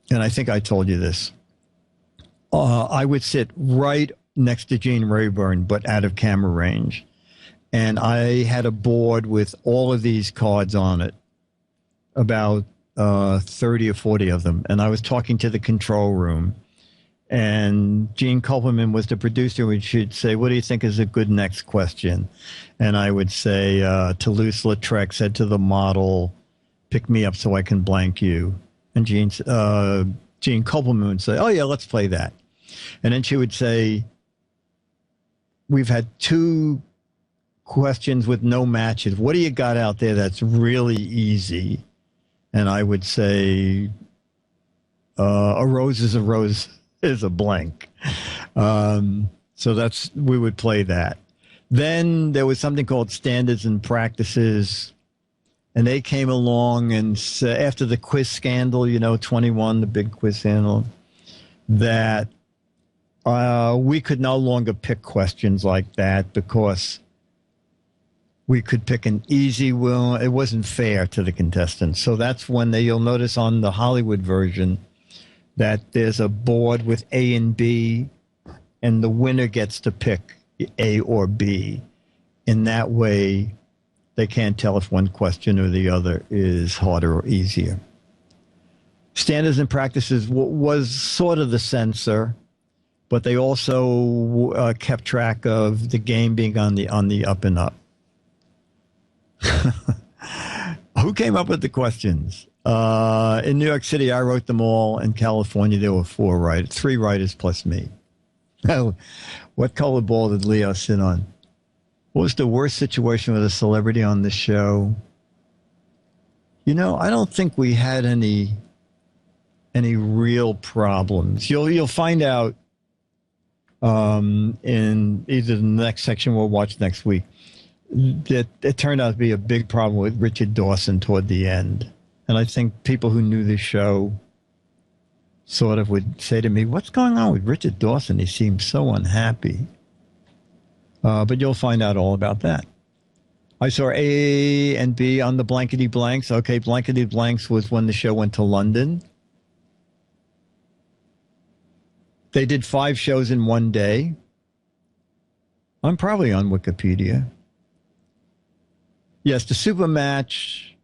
And I think I told you this. I would sit right next to Gene Rayburn, but out of camera range. And I had a board with all of these cards on it, about 30 or 40 of them. And I was talking to the control room. And Gene Kupperman was the producer, and she'd say, what do you think is a good next question? And I would say, Toulouse-Lautrec said to the model, pick me up so I can blank you. And Gene Kupperman would say, oh, yeah, let's play that. And then she would say, we've had 2 questions with no matches. What do you got out there that's really easy? And I would say, a rose is a rose. Is a blank. So we would play that. Then there was something called Standards and Practices, and they came along and after the quiz scandal, 21, the big quiz scandal, that we could no longer pick questions like that because we could pick an easy one. It wasn't fair to the contestants. So that's when you'll notice on the Hollywood version that there's a board with A and B, and the winner gets to pick A or B. In that way, they can't tell if one question or the other is harder or easier. Standards and Practices was sort of the censor, but they also kept track of the game being on the up and up. Who came up with the questions? In New York City, I wrote them all. In California, there were 3 writers plus me. What color ball did Leo sit on? What was the worst situation with a celebrity on the show? I don't think we had any real problems. You'll find out in either the next section we'll watch next week that it turned out to be a big problem with Richard Dawson toward the end. And I think people who knew the show sort of would say to me, what's going on with Richard Dawson? He seems so unhappy. But you'll find out all about that. I saw A and B on the Blankety Blanks. Okay, Blankety Blanks was when the show went to London. They did 5 shows in one day. I'm probably on Wikipedia. Yes, the Super Match,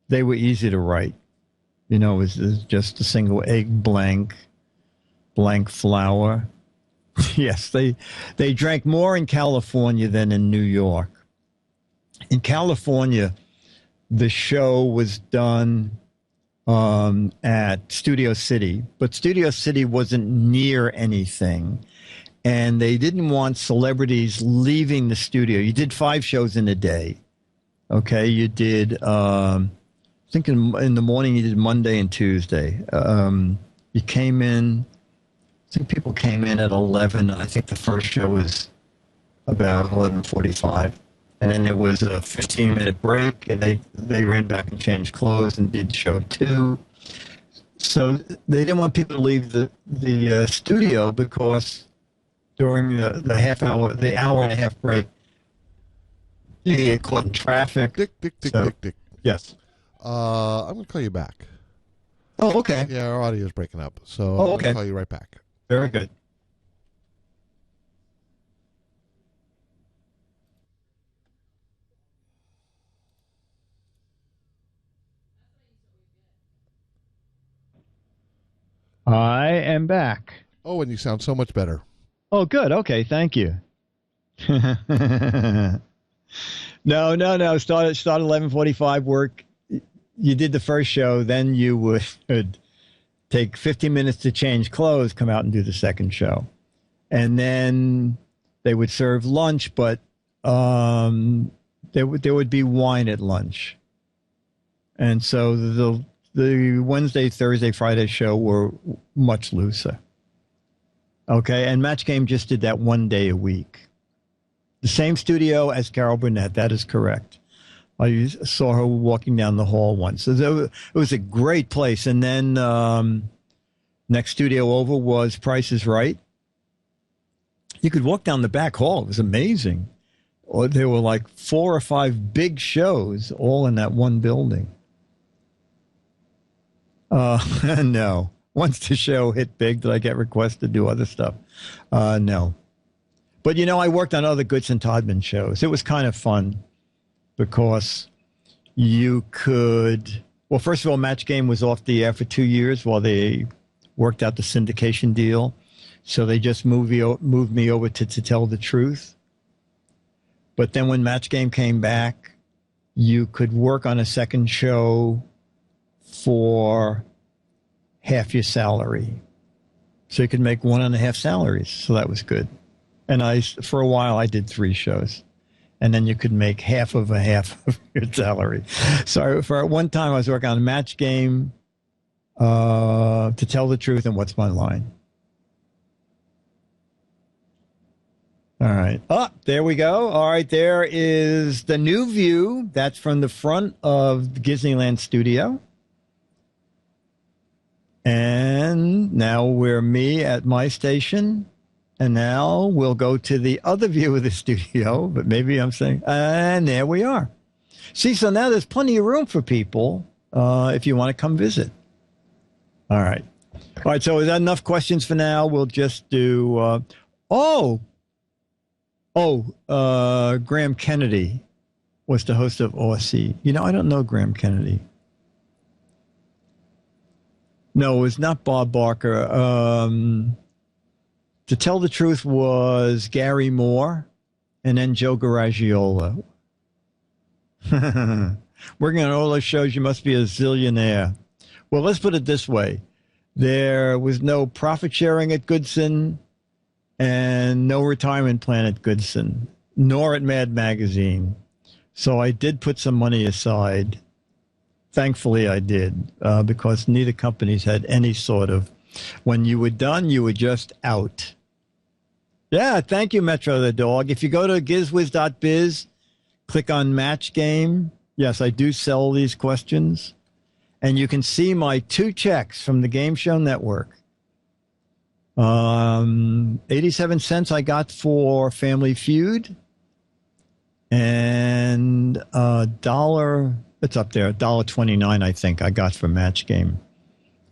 they were easy to write. You know, it was just a single egg blank flour. Yes, they drank more in California than in New York. In California, the show was done at Studio City, but Studio City wasn't near anything, and they didn't want celebrities leaving the studio. You did 5 shows in a day. Okay, you did, I think in the morning you did Monday and Tuesday. You came in, I think people came in at 11. I think the first show was about 11:45. And then there was a 15-minute break, and they ran back and changed clothes and did show 2. So they didn't want people to leave the studio because during the half hour, the hour and a half break, you get caught in traffic. Dick. Yes. I'm going to call you back. Oh, okay. Yeah, our audio is breaking up, so I'm going to call you right back. Very good. I am back. Oh, and you sound so much better. Oh, good. Okay, thank you. No. Start 11:45 work. You did the first show, then you would take 15 minutes to change clothes, come out and do the second show. And then they would serve lunch, but there would be wine at lunch. And so the Wednesday, Thursday, Friday show were much looser. Okay, and Match Game just did that one day a week. The same studio as Carol Burnett, that is correct. I saw her walking down the hall once. So it was a great place. And then next studio over was Price is Right. You could walk down the back hall. It was amazing. Or there were like 4 or 5 big shows all in that one building. No. Once the show hit big, did I get requests to do other stuff? No. But, you know, I worked on other Goodson Todman shows. It was kind of fun because you could... Well, first of all, Match Game was off the air for 2 years while they worked out the syndication deal. So they just moved me over to Tell the Truth. But then when Match Game came back, you could work on a second show for half your salary. So you could make 1.5 salaries. So that was good. And for a while, I did 3 shows. And then you could make half of your salary. So for one time, I was working on a Match Game, To Tell the Truth, and What's My Line. All right. Oh, there we go. All right, there is the new view. That's from the front of the Disneyland studio. And now we're me at my station. And now we'll go to the other view of the studio. But maybe I'm saying, and there we are. See, so now there's plenty of room for people if you want to come visit. All right. All right, so is that enough questions for now? We'll just do, Graham Kennedy was the host of OSC. You know, I don't know Graham Kennedy. No, it was not Bob Barker. To Tell the Truth was Gary Moore and then Joe Garagiola. Working on all those shows, you must be a zillionaire. Well, let's put it this way. There was no profit sharing at Goodson and no retirement plan at Goodson, nor at Mad Magazine. So I did put some money aside. Thankfully, I did, because neither companies had any sort of... When you were done, you were just out. Yeah, thank you, Metro the Dog. If you go to gizwiz.biz, click on Match Game. Yes, I do sell these questions. And you can see my 2 checks from the Game Show Network. 87 cents I got for Family Feud. And $1, it's up there, $1.29 I think I got for Match Game.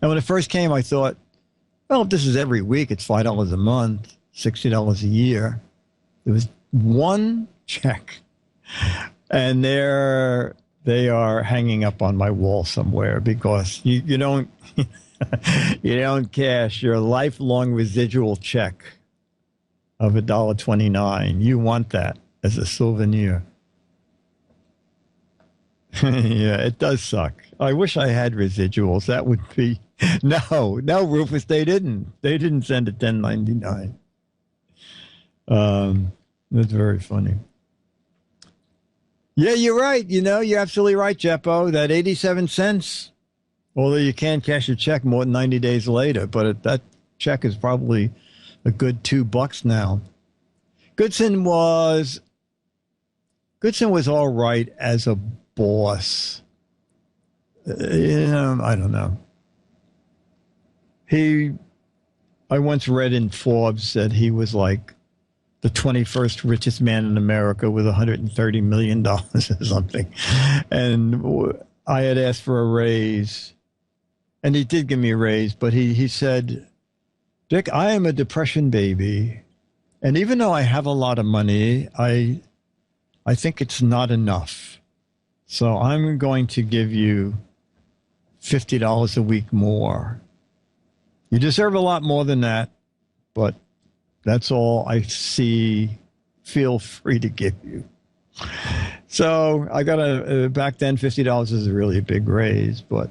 And when it first came, I thought, well, if this is every week, it's $5 a month, $60 a year. There was 1 check. And they are hanging up on my wall somewhere because you don't you don't cash your lifelong residual check of $1.29. You want that as a souvenir. Yeah, it does suck. I wish I had residuals. That would be no, Rufus. They didn't send a $10.99. That's very funny. Yeah, you're right. You're absolutely right, Jeppo. That 87 cents, although you can't cash a check more than 90 days later, but that check is probably a good $2 now. Goodson was all right as a boss. I don't know. I once read in Forbes that he was like the 21st richest man in America with $130 million or something. And I had asked for a raise, and he did give me a raise, but he said, Dick, I am a depression baby. And even though I have a lot of money, I think it's not enough. So I'm going to give you $50 a week more. You deserve a lot more than that, but that's all I feel free to give you. So I got back then, $50 is really a big raise, but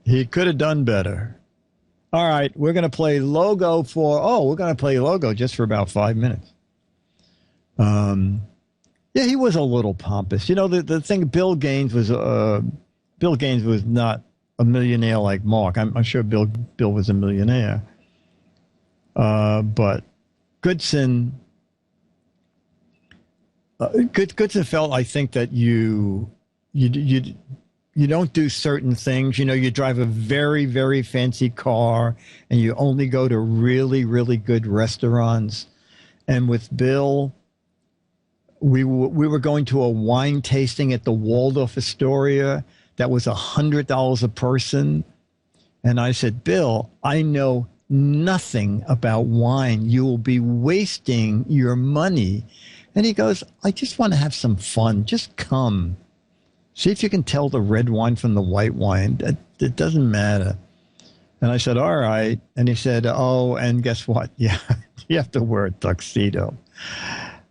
he could have done better. All right, we're going to play Logo just for about 5 minutes. Yeah, he was a little pompous. The thing, Bill Gaines was not a millionaire like Mark. I'm sure Bill was a millionaire. But Goodson felt, I think, that you don't do certain things. You drive a very, very fancy car and you only go to really, really good restaurants. And with Bill, we were going to a wine tasting at the Waldorf Astoria. That was $100 a person. And I said, Bill, I know nothing about wine. You will be wasting your money. And he goes, I just want to have some fun. Just come. See if you can tell the red wine from the white wine. It doesn't matter. And I said, all right. And he said, oh, and guess what? Yeah, you have to wear a tuxedo.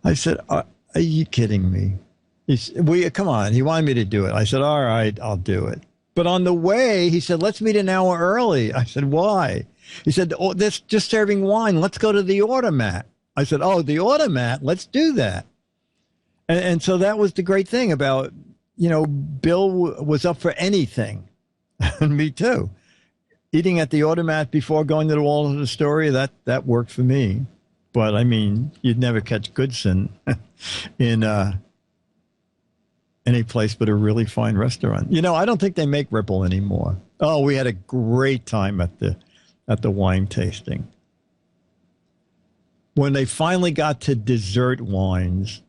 I said, are you kidding me? Come on. He wanted me to do it. I said, all right, I'll do it. But on the way, he said, let's meet an hour early. I said, why? He said, oh, that's just serving wine. Let's go to the automat. I said, oh, the automat, let's do that. And so that was the great thing about, Bill was up for anything. And me too. Eating at the automat before going to the Waldorf Astoria, that worked for me. But, I mean, you'd never catch Goodson in any place but a really fine restaurant. I don't think they make Ripple anymore. Oh, we had a great time at the wine tasting. When they finally got to dessert wines,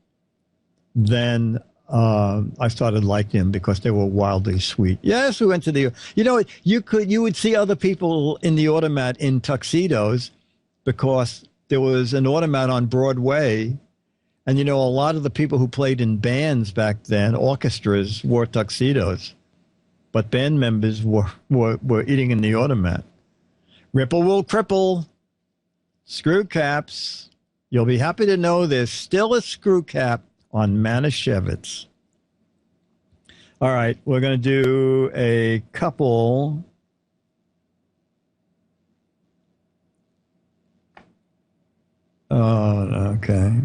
then I started liking them because they were wildly sweet. Yes, we went to the, you would see other people in the automat in tuxedos because there was an automat on Broadway. And, a lot of the people who played in bands back then, orchestras, wore tuxedos. But band members were eating in the automat. Ripple will cripple. Screw caps. You'll be happy to know there's still a screw cap on Manischewitz. All right, we're going to do a couple. Oh, okay.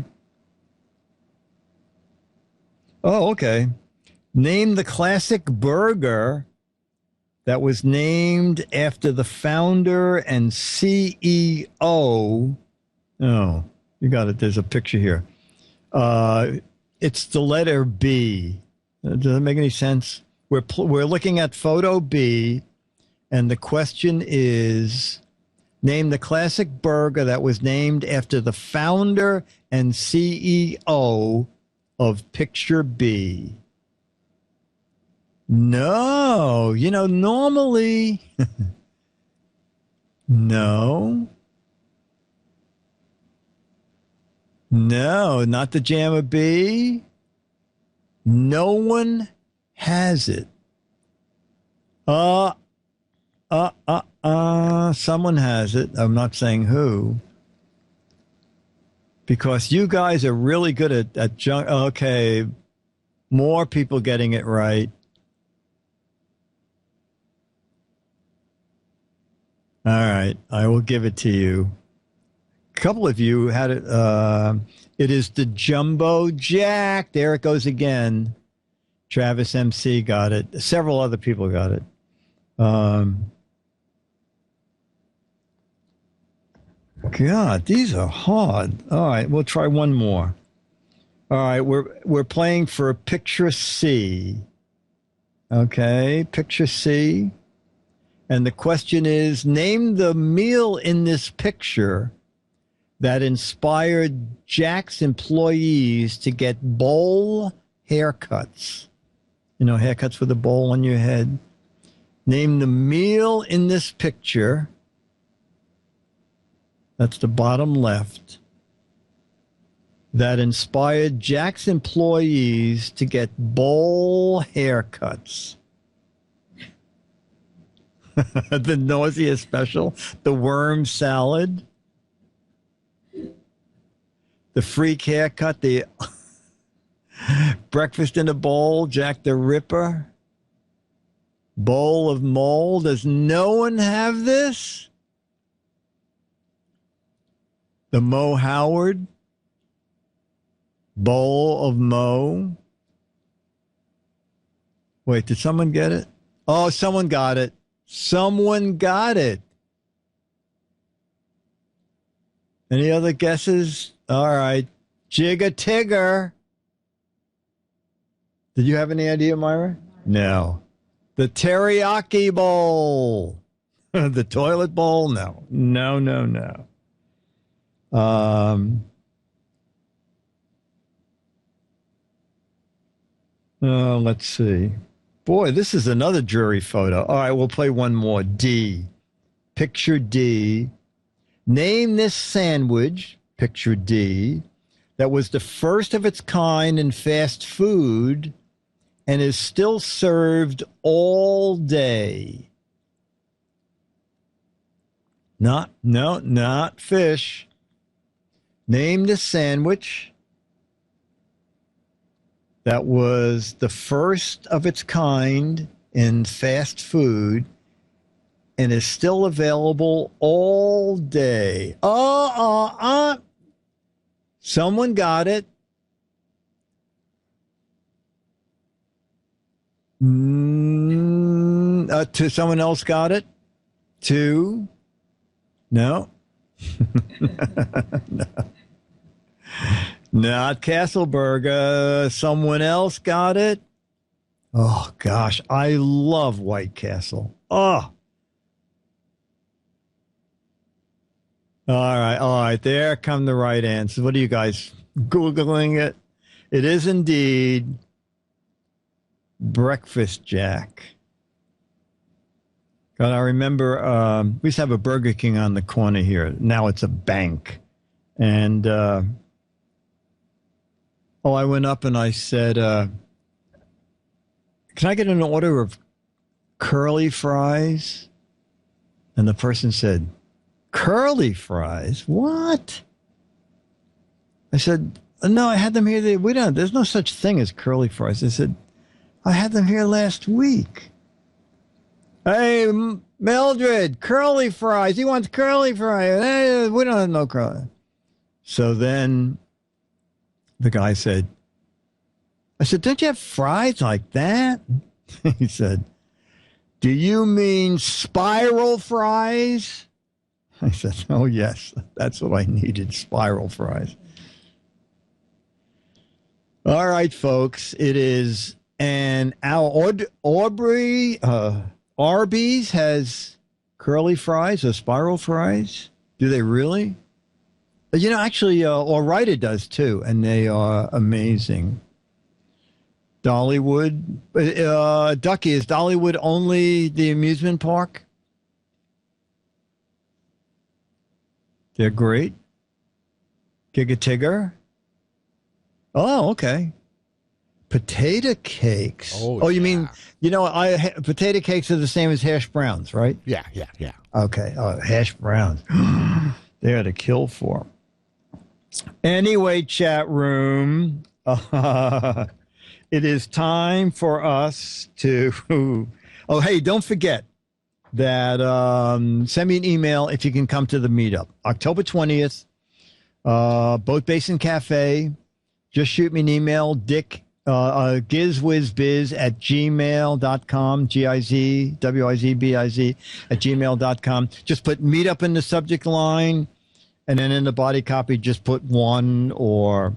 Oh, okay. Name the classic burger that was named after the founder and CEO. Oh, you got it. There's a picture here. It's the letter B. Does that make any sense? We're looking at photo B, and the question is, name the classic burger that was named after the founder and CEO of Picture B. No, normally, no, not the Jammer B. No one has it. Someone has it. I'm not saying who. Because you guys are really good at junk. Okay. More people getting it right. All right. I will give it to you. A couple of you had it. It is the Jumbo Jack. There it goes again. Travis MC got it. Several other people got it. God, these are hard. All right, we'll try one more. All right, we're playing for picture C. Okay, picture C. And the question is, name the meal in this picture that inspired Jack's employees to get bowl haircuts. Haircuts with a bowl on your head. Name the meal in this picture. That's the bottom left. That inspired Jack's employees to get bowl haircuts. The nausea special. The worm salad. The freak haircut. The breakfast in a bowl. Jack the Ripper. Bowl of mold. Does no one have this? The Mo Howard. Bowl of Mo. Wait, did someone get it? Oh, someone got it. Someone got it. Any other guesses? All right. Jigga Tigger. Did you have any idea, Myra? No. The teriyaki bowl. The toilet bowl? No. No. Let's see. Boy, this is another jury photo. All right, we'll play one more. D. Picture D. Name this sandwich, picture D, that was the first of its kind in fast food and is still served all day. Not fish. Name the sandwich that was the first of its kind in fast food and is still available all day. Someone got it. Someone else got it. Two. No. No. Not Castleberger. Someone else got it. Oh, gosh. I love White Castle. Oh. All right. There come the right answers. What are you guys Googling it? It is indeed Breakfast Jack. God, I remember we used to have a Burger King on the corner here. Now it's a bank. And I went up and I said, can I get an order of curly fries? And the person said, curly fries? What? I said, no, I had them here. There's no such thing as curly fries. I said, I had them here last week. Hey, Mildred, curly fries. He wants curly fries. Hey, we don't have no curly. So then the guy said, I said, don't you have fries like that? He said, do you mean spiral fries? I said, oh, yes, that's what I needed, spiral fries. All right, folks, it is And Aubrey Arby's has curly fries or spiral fries. Do they really? You know, actually, Ore-Ida does too, and they are amazing. Dollywood, Ducky, is Dollywood only the amusement park? They're great. Giga-Tigger. Oh, okay. Potato cakes. Oh, you mean, potato cakes are the same as hash browns, right? Yeah. Okay. Hash browns. They are to kill for. Anyway, chat room, it is time for us to. Oh, hey, don't forget that send me an email if you can come to the meetup. October 20th, Boat Basin Cafe. Just shoot me an email, Dick, gizwizbiz@gmail.com, GIZWIZBIZ @gmail.com. Just put meetup in the subject line. And then in the body copy, just put 1 or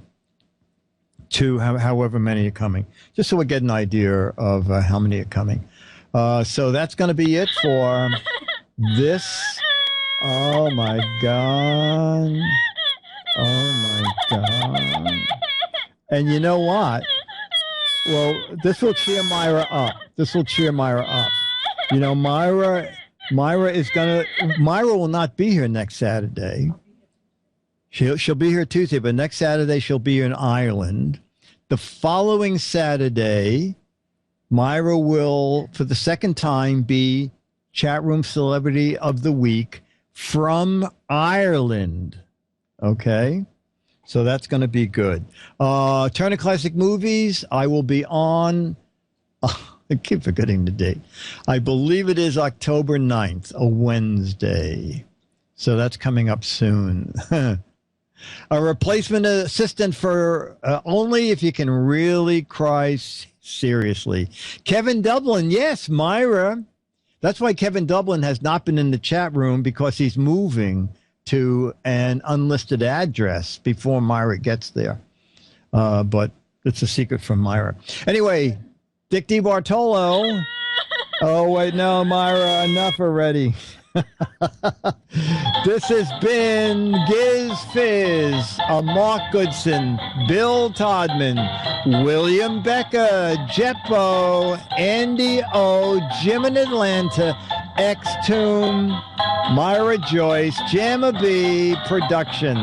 2, however many are coming, just so we get an idea of how many are coming. So that's going to be it for this. Oh, my God. Oh, my God. And you know what? Well, this will cheer Myra up. You know, Myra will not be here next Saturday. She'll be here Tuesday, but next Saturday she'll be in Ireland. The following Saturday, Myra will, for the second time, be Chat Room Celebrity of the Week from Ireland. Okay? So that's going to be good. Turner Classic Movies, I will be on, I keep forgetting the date. I believe it is October 9th, a Wednesday. So that's coming up soon. A replacement assistant for only if you can really cry seriously. Kevin Dublin, yes, Myra. That's why Kevin Dublin has not been in the chat room, because he's moving to an unlisted address before Myra gets there. But it's a secret from Myra. Anyway, Dick DeBartolo. Oh, wait, no, Myra, enough already. This has been Giz Fiz, Mark Goodson, Bill Todman, William Becker, Jeppo, Andy O, Jim in Atlanta, X-Tune, Myra Joyce, Jamma B production.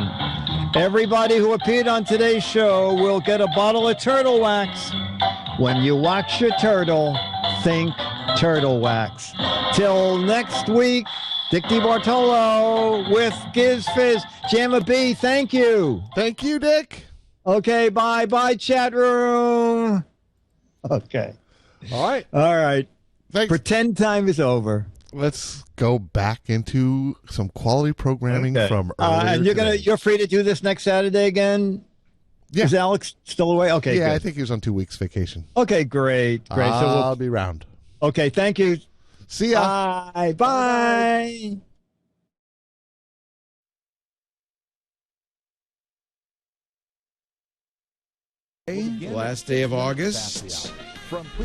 Everybody who appeared on today's show will get a bottle of turtle wax. When you wax your turtle, think turtle wax. Till next week, Dick DeBartolo with Giz Fiz. Jamma B, thank you. Thank you, Dick. Okay, bye. Bye, chat room. Okay. All right. Thanks. Pretend time is over. Let's go back into some quality programming from earlier. And you're free to do this next Saturday again? Yeah. Is Alex still away? Okay, yeah, good. I think he was on 2 weeks vacation. Okay, great. So I'll be around. Okay, thank you. See ya. Bye. Last day of August,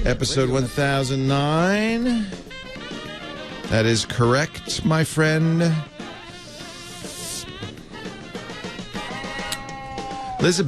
episode 1009. That is correct, my friend. Elizabeth.